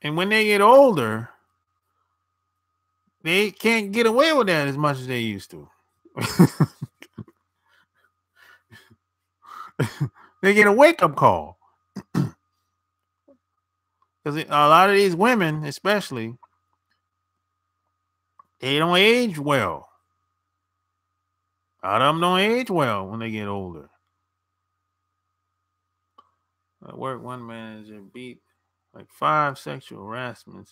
And when they get older, they can't get away with that as much as they used to. They get a wake-up call. Because a lot of these women, especially, they don't age well. A lot of them don't age well when they get older. At work, one manager beat like 5 sexual harassment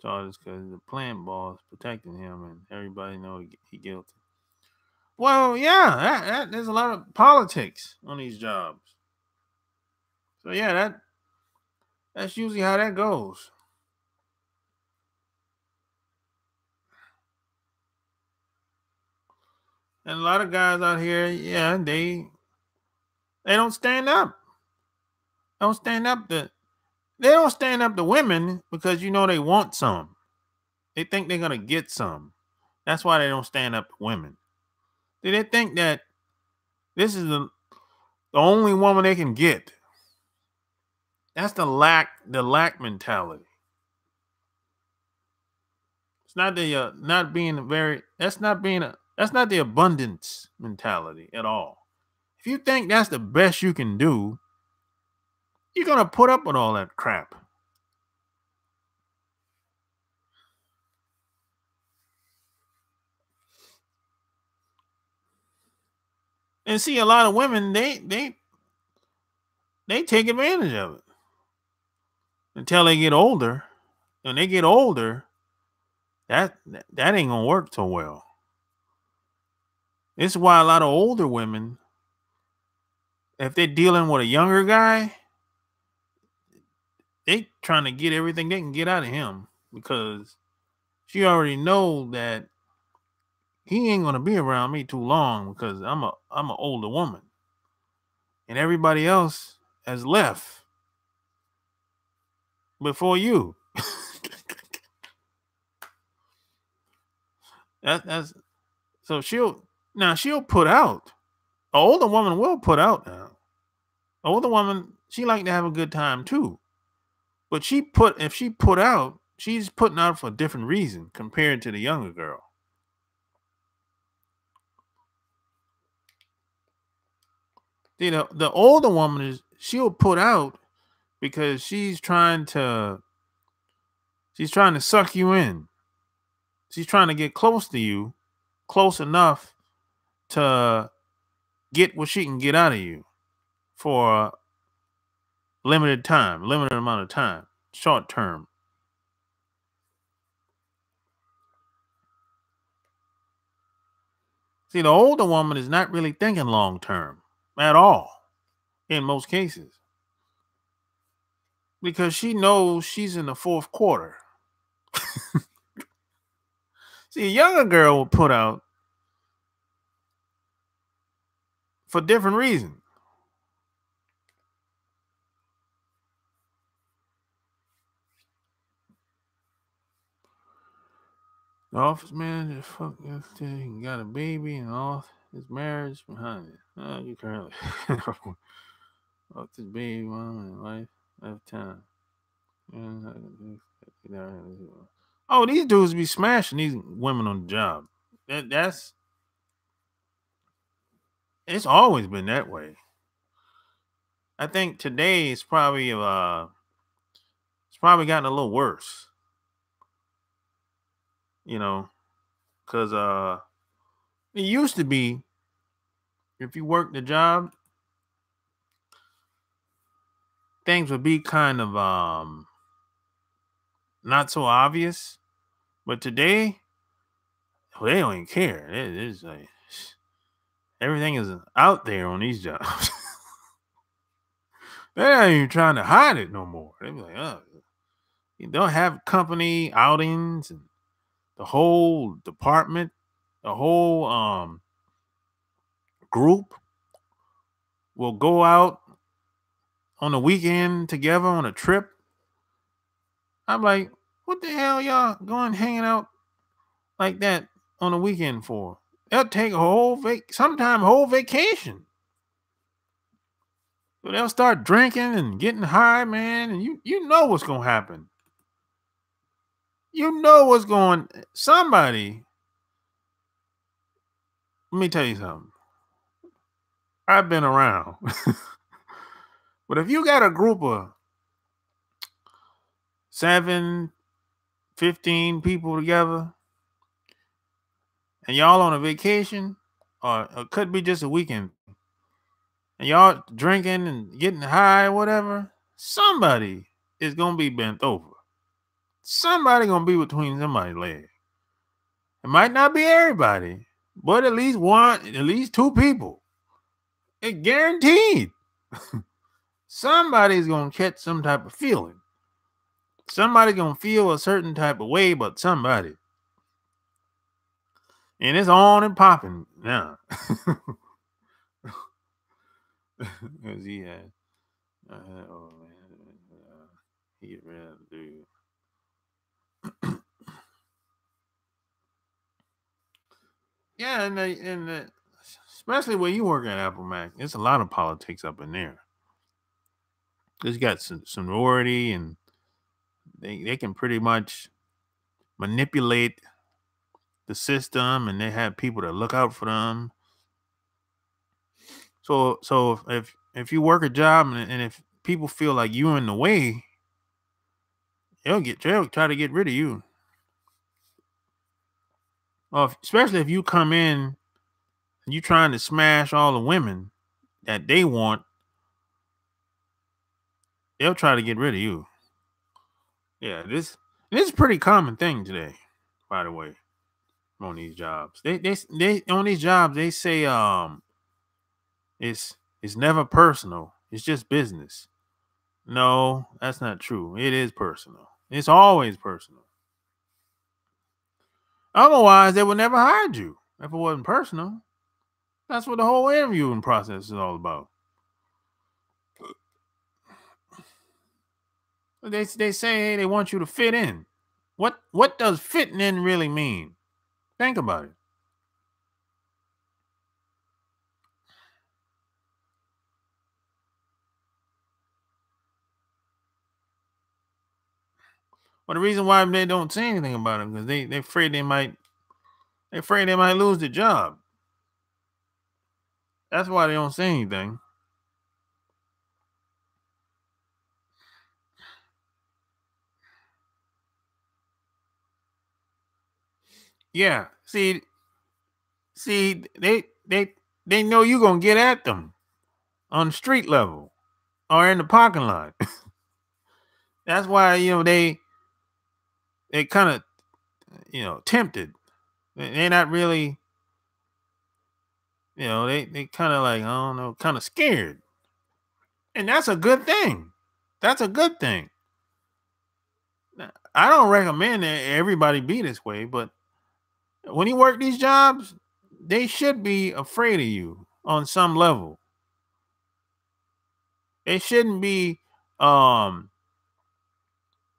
charges because the plant boss protecting him, and everybody know he guilty. Well, yeah, there's a lot of politics on these jobs. So yeah, that's usually how that goes. And a lot of guys out here, yeah, they don't stand up. They don't stand up to women because they want some. They think they're gonna get some. That's why they don't stand up to women. They think that this is the only woman they can get. That's the lack mentality. It's not the that's not the abundance mentality at all. If you think that's the best you can do, you're gonna put up with all that crap. And see, a lot of women, they take advantage of it. until they get older. When they get older, that ain't gonna work so well. This is why a lot of older women, if they're dealing with a younger guy, they trying to get everything they can get out of him because she already know that he ain't gonna be around me too long because I'm an older woman, and everybody else has left before you. That's so she'll put out. An older woman will put out now. An older woman, she like to have a good time too. But if she put out, she's putting out for a different reason compared to the younger girl. You know, the older woman she'll put out because she's trying to suck you in. She's trying to get close to you, close enough to get what she can get out of you for a limited amount of time, short term. See, the older woman is not really thinking long term at all in most cases because she knows she's in the fourth quarter. See, a younger girl will put out for different reasons. The office manager, fuck this thing, got a baby and all his marriage behind it. You currently fuck this baby, mom and wife, lifetime. Oh, these dudes be smashing these women on the job. It's always been that way. I think today it's probably gotten a little worse. You know, because it used to be if you worked the job, things would be kind of not so obvious. But today, they don't even care. It's like everything is out there on these jobs. They're not even trying to hide it no more. They be like, oh, you don't have company outings and the whole department, the whole group will go out on the weekend together on a trip. I'm like, what the hell y'all going hanging out like that on the weekend for? They'll take a whole vacation. So they'll start drinking and getting high, man, and you know what's gonna happen. You know what's going. Somebody. Let me tell you something. I've been around, but if you got a group of 7, 15 people together, and y'all on a vacation, or it could be just a weekend, and y'all drinking and getting high, whatever, somebody is gonna be bent over. Somebody gonna be between somebody's legs. It might not be everybody, but at least 2 people. It's guaranteed. Somebody's gonna catch some type of feeling. Somebody's gonna feel a certain type of way, but somebody. And it's on and popping now. Because he had, oh man, he'd rather do. Yeah, and especially where you work at Apple Mac, there's a lot of politics up in there. There's got some sorority, and they can pretty much manipulate the system, and they have people that look out for them. So if you work a job and if people feel like you're in the way, they'll try to get rid of you. Especially if you come in and you trying to smash all the women that they want, they'll try to get rid of you. Yeah, this is a pretty common thing today, by the way, on these jobs. They on these jobs they say it's never personal. It's just business. No, that's not true. It is personal. It's always personal. Otherwise, they would never hire you if it wasn't personal. That's what the whole interviewing process is all about. They say, hey, they want you to fit in. What does fitting in really mean? Think about it. Well, the reason why they don't say anything about it because they're afraid they might lose the job. That's why they don't say anything. Yeah. See, they know you're gonna get at them on the street level or in the parking lot. That's why they kind of tempted. They're not really they kind of like I don't know, kind of scared, and that's a good thing. That's a good thing. Now, I don't recommend that everybody be this way, but when you work these jobs, they should be afraid of you on some level. They shouldn't be um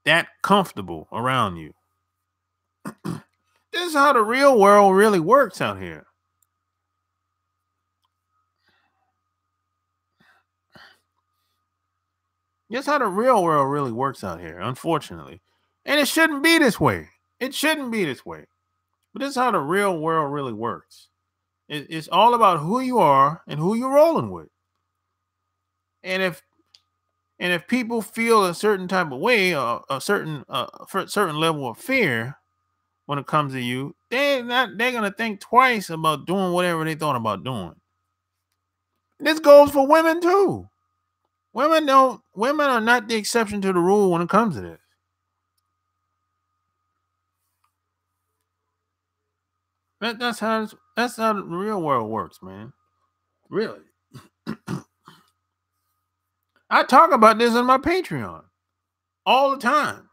that comfortable around you. This is how the real world really works out here. This is how the real world really works out here, unfortunately. And it shouldn't be this way. It shouldn't be this way. But this is how the real world really works. It's all about who you are and who you're rolling with. And if people feel a certain type of way, a certain level of fear when it comes to you, they're gonna think twice about doing whatever they thought about doing. This goes for women too. Women are not the exception to the rule when it comes to this. That's how the real world works, man. Really. I talk about this on my Patreon all the time.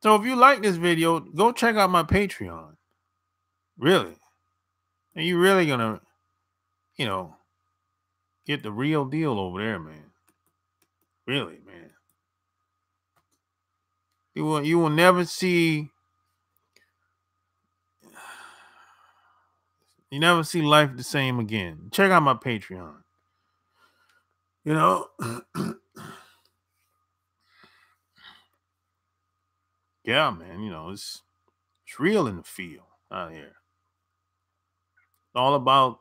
So if you like this video, go check out my Patreon. Really. And you're really gonna, get the real deal over there, man. Really, man. You will never see life the same again. Check out my Patreon. Yeah, man, it's real in the field out here. It's all about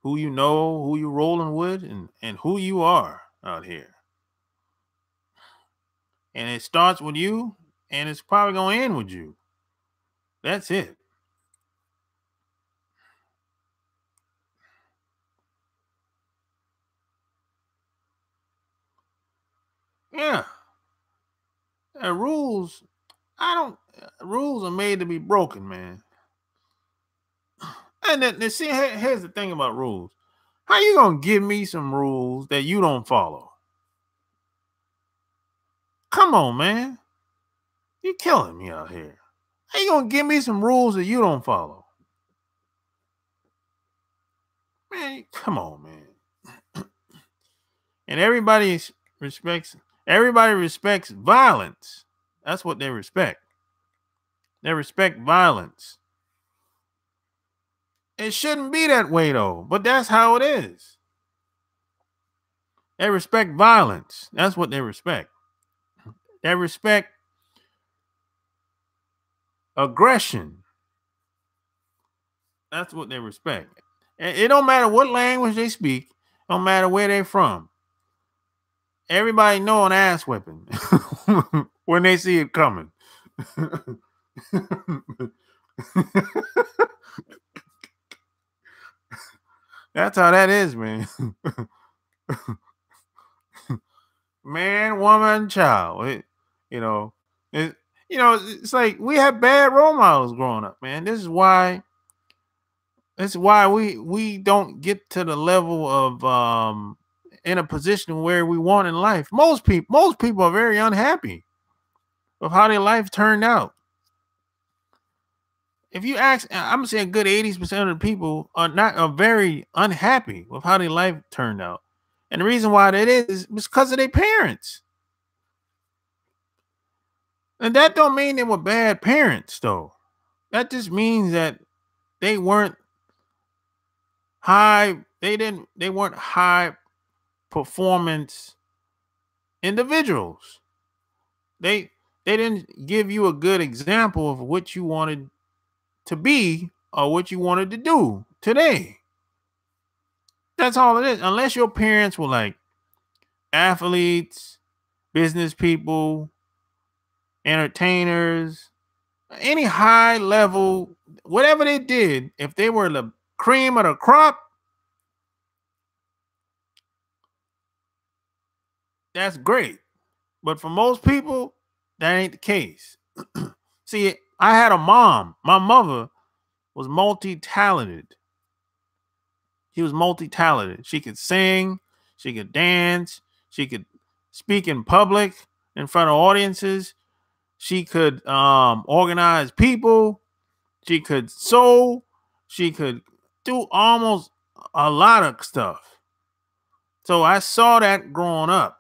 who you know, who you're rolling with, and who you are out here. And it starts with you, and it's probably going to end with you. That's it. Yeah. Rules, rules are made to be broken, man. And then see, here's the thing about rules. How you going to give me some rules that you don't follow? Come on, man. You're killing me out here. How you going to give me some rules that you don't follow? Man, come on, man. And everybody respects violence. That's what they respect. They respect violence. It shouldn't be that way though, but that's how it is. They respect violence. That's what they respect. They respect aggression. That's what they respect. It don't matter what language they speak, don't matter where they're from. Everybody know an ass whipping when they see it coming. That's how that is, man. man, woman, child. You know, it, it's like we have bad role models growing up, man. This is why we don't get to the level of in a position where we want in life. Most people are very unhappy with how their life turned out. If you ask, I'm saying a good 80% of the people are very unhappy with how their life turned out. And the reason why that is because of their parents. And that don't mean they were bad parents, though. That just means that they weren't they weren't high performance individuals. They didn't give you a good example of what you wanted to be or what you wanted to do today. That's all it is. Unless your parents were like athletes, business people, entertainers, any high level, whatever they did, if they were the cream of the crop, that's great. But for most people, that ain't the case. See, I had a mom. My mother was multi-talented. She was multi-talented. She could sing, she could dance, she could speak in public in front of audiences. She could organize people. She could sew. She could do almost a lot of stuff. So I saw that growing up.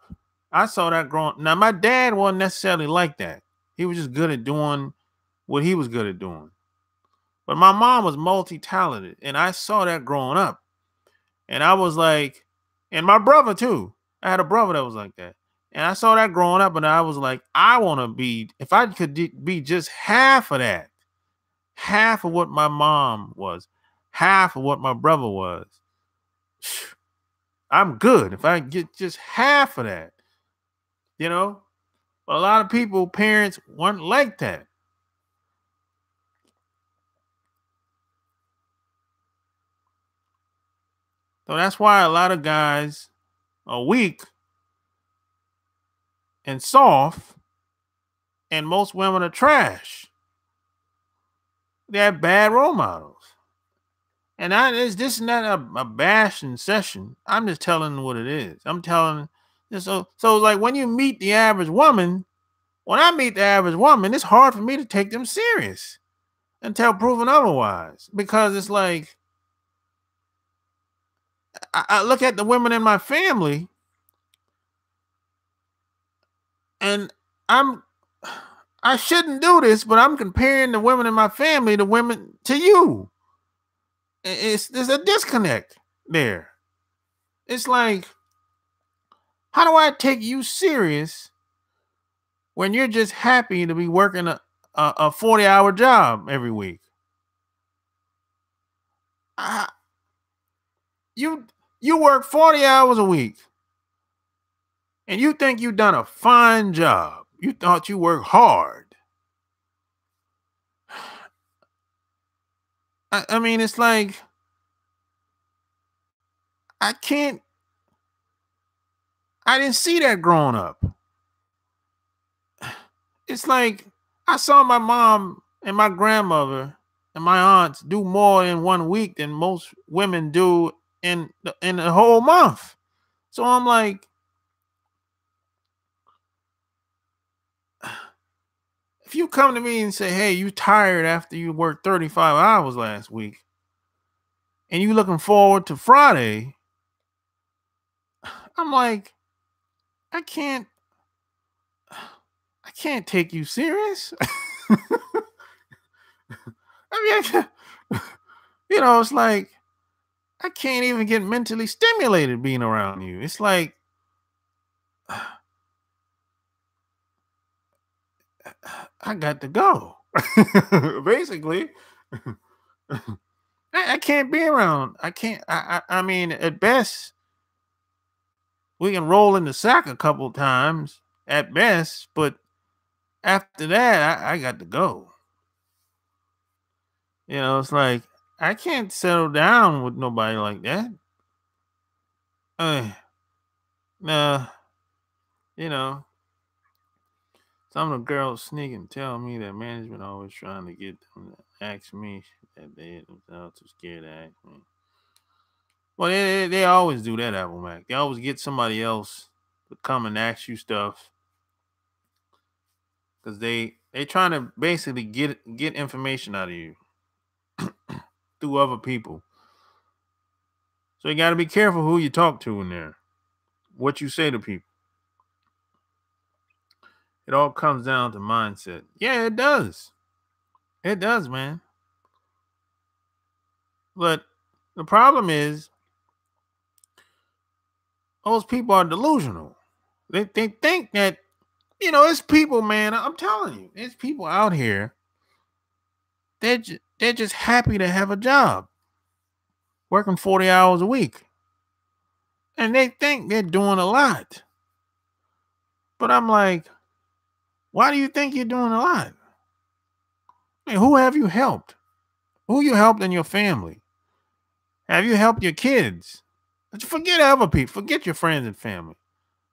Now, my dad wasn't necessarily like that. He was just good at doing what he was good at doing. But my mom was multi-talented, and I saw that growing up. And I was like, and my brother too. I had a brother that was like that. And I saw that growing up, and I was like, I want to be, if I could be just half of that, half of what my mom was, half of what my brother was, I'm good. If I get just half of that, you know? But a lot of people, parents weren't like that. So that's why a lot of guys are weak and soft, and most women are trash. They have bad role models. And this is not a bashing session. I'm just telling what it is. I'm telling so like when you meet the average woman, when I meet the average woman, it's hard for me to take them serious until proven otherwise. Because it's like I look at the women in my family, and I shouldn't do this, but I'm comparing the women in my family to women to you. There's a disconnect there. It's like, how do I take you serious when you're just happy to be working a 40-hour job every week? You work 40 hours a week, and you think you've done a fine job. You thought you worked hard. I mean, it's like, I didn't see that growing up. It's like I saw my mom and my grandmother and my aunts do more in 1 week than most women do in the whole month. So I'm like, if you come to me and say, hey, you tired after you worked 35 hours last week and you looking forward to Friday, I'm like, I can't take you serious. I mean, it's like I can't even get mentally stimulated being around you. It's like I got to go. Basically, I can't be around. I can't. I mean, at best, we can roll in the sack a couple times at best, but after that, I got to go. It's like I can't settle down with nobody like that. Nah. You know, some of the girls sneak and tell me that management always trying to get them to ask me that they themselves too scared to ask me. Well, they always do that, Apple Mac. They always get somebody else to come and ask you stuff because they trying to basically get information out of you through other people. So you got to be careful who you talk to in there, what you say to people. It all comes down to mindset. Yeah, it does. It does, man. But the problem is, those people are delusional. They think that, it's people, man. I'm telling you, there's people out here. They're just happy to have a job, working 40 hours a week, and they think they're doing a lot. But I'm like, why do you think you're doing a lot? I mean, who have you helped? Who you helped in your family? Have you helped your kids? Forget other people. Forget your friends and family.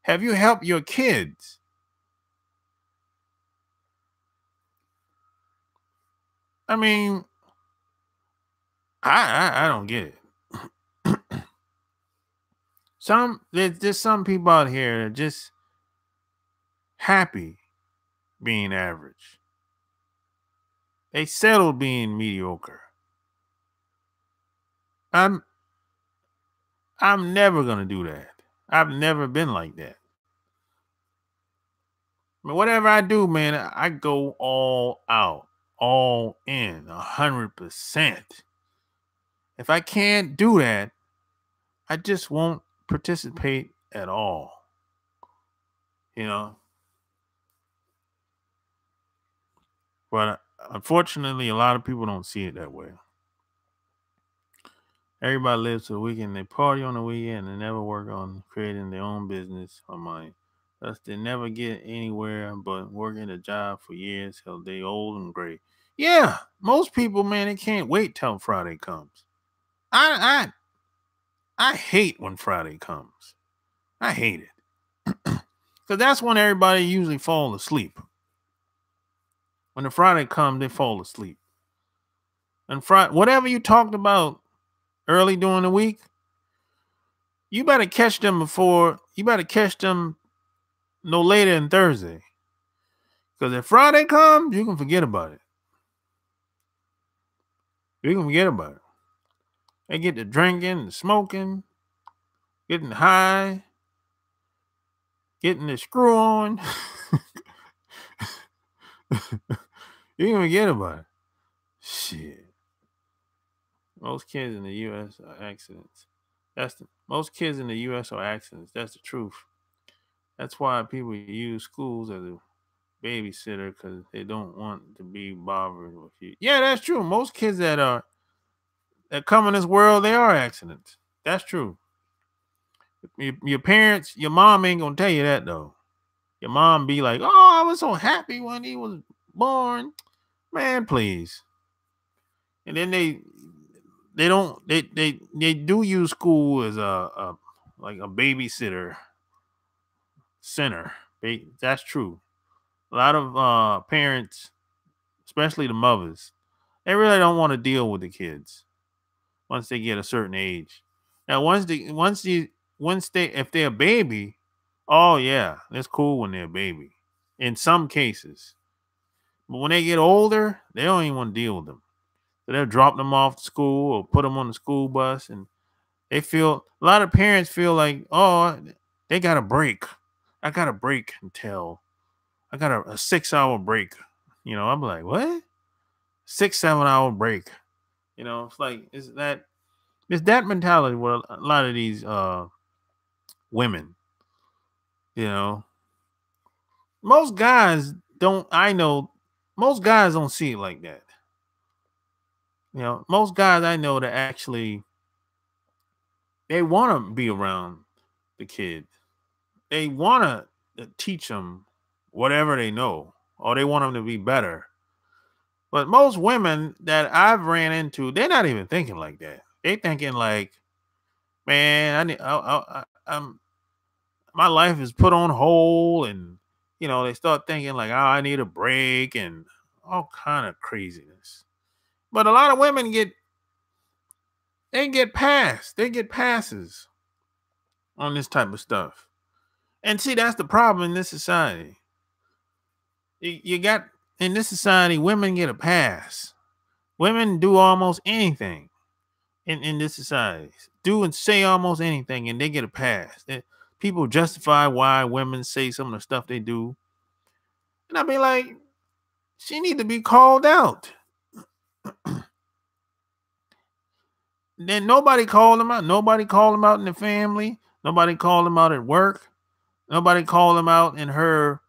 Have you helped your kids? I mean, I don't get it. There's just some people out here that are just happy being average. They settle being mediocre. I'm never gonna do that. I've never been like that. I mean, whatever I do, man, I go all out, all in, 100%. If I can't do that, I just won't participate at all. You know. But unfortunately, a lot of people don't see it that way. Everybody lives to the weekend. They party on the weekend and they never work on creating their own business or money. Thus, they never get anywhere but working a job for years till they old and gray. Yeah, most people, man, they can't wait till Friday comes. I hate when Friday comes. I hate it. Because that's when everybody usually fall asleep. When the Friday comes, they fall asleep. And whatever you talked about early during the week, you better catch them no later than Thursday. Because if Friday comes, you can forget about it. You can forget about it. They get to drinking, to smoking, getting high, getting the screw on. You can forget about it. Shit. Most kids in the U.S. are accidents. Most kids in the U.S. are accidents. That's the truth. That's why people use schools as a babysitter, because they don't want to be bothered with you. Yeah, that's true. Most kids that come in this world, they are accidents. That's true. Your parents, your mom ain't gonna tell you that though. Your mom be like, "Oh, I was so happy when he was born." Man, please. And then they do use school as a like a babysitter center. That's true. A lot of parents, especially the mothers, they really don't want to deal with the kids once they get a certain age. Now, if they're a baby, oh yeah, that's cool when they're a baby. In some cases, but when they get older, they don't even want to deal with them. So they'll drop them off to school or put them on the school bus, and a lot of parents feel like, oh, they got a break. I got a break until I got a 6-hour break. I'm like, what? 6-7 hour break. It's like it's that mentality with a lot of these women. Most guys don't. I know most guys don't see it like that. Most guys I know that actually they want to be around the kid. They want to teach them whatever they know, or they want them to be better. But most women that I've ran into, they're not even thinking like that. They thinking like, man, my life is put on hold, and they start thinking like, oh, I need a break and all kind of craziness. But a lot of women get passes on this type of stuff. And see, that's the problem in this society. You got in this society, women get a pass. Women do almost anything in this society. Do and say almost anything, and they get a pass. People justify why women say some of the stuff they do. And I be like, she need to be called out. Then nobody called them out. Nobody called them out in the family. Nobody called them out at work. Nobody called them out in her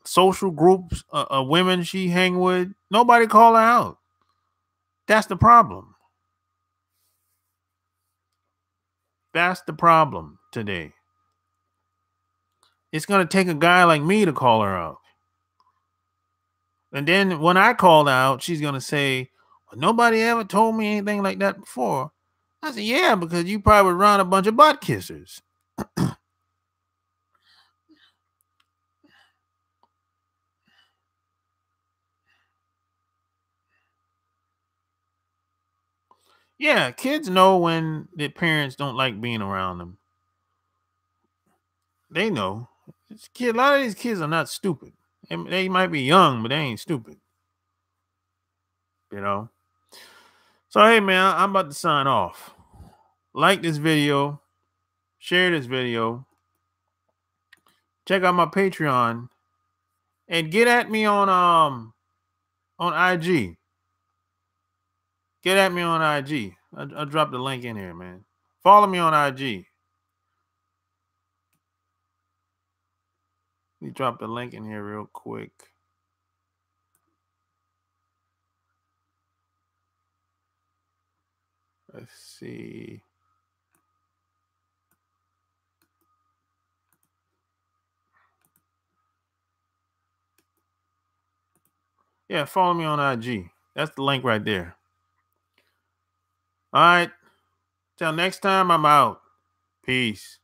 social groups of women she hang with. Nobody called her out. That's the problem. That's the problem today. It's going to take a guy like me to call her out. And then when I call her out, she's going to say, well, nobody ever told me anything like that before. I said, yeah, because you probably run a bunch of butt kissers. Yeah, kids know when their parents don't like being around them. They know. A lot of these kids are not stupid. They might be young, but they ain't stupid. So, hey, man, I'm about to sign off. Like this video. Share this video. Check out my Patreon. And get at me on IG. Get at me on IG. I'll drop the link in here, man. Follow me on IG. Let me drop the link in here real quick. Let's see. Yeah, follow me on IG. That's the link right there. All right. Till next time, I'm out. Peace.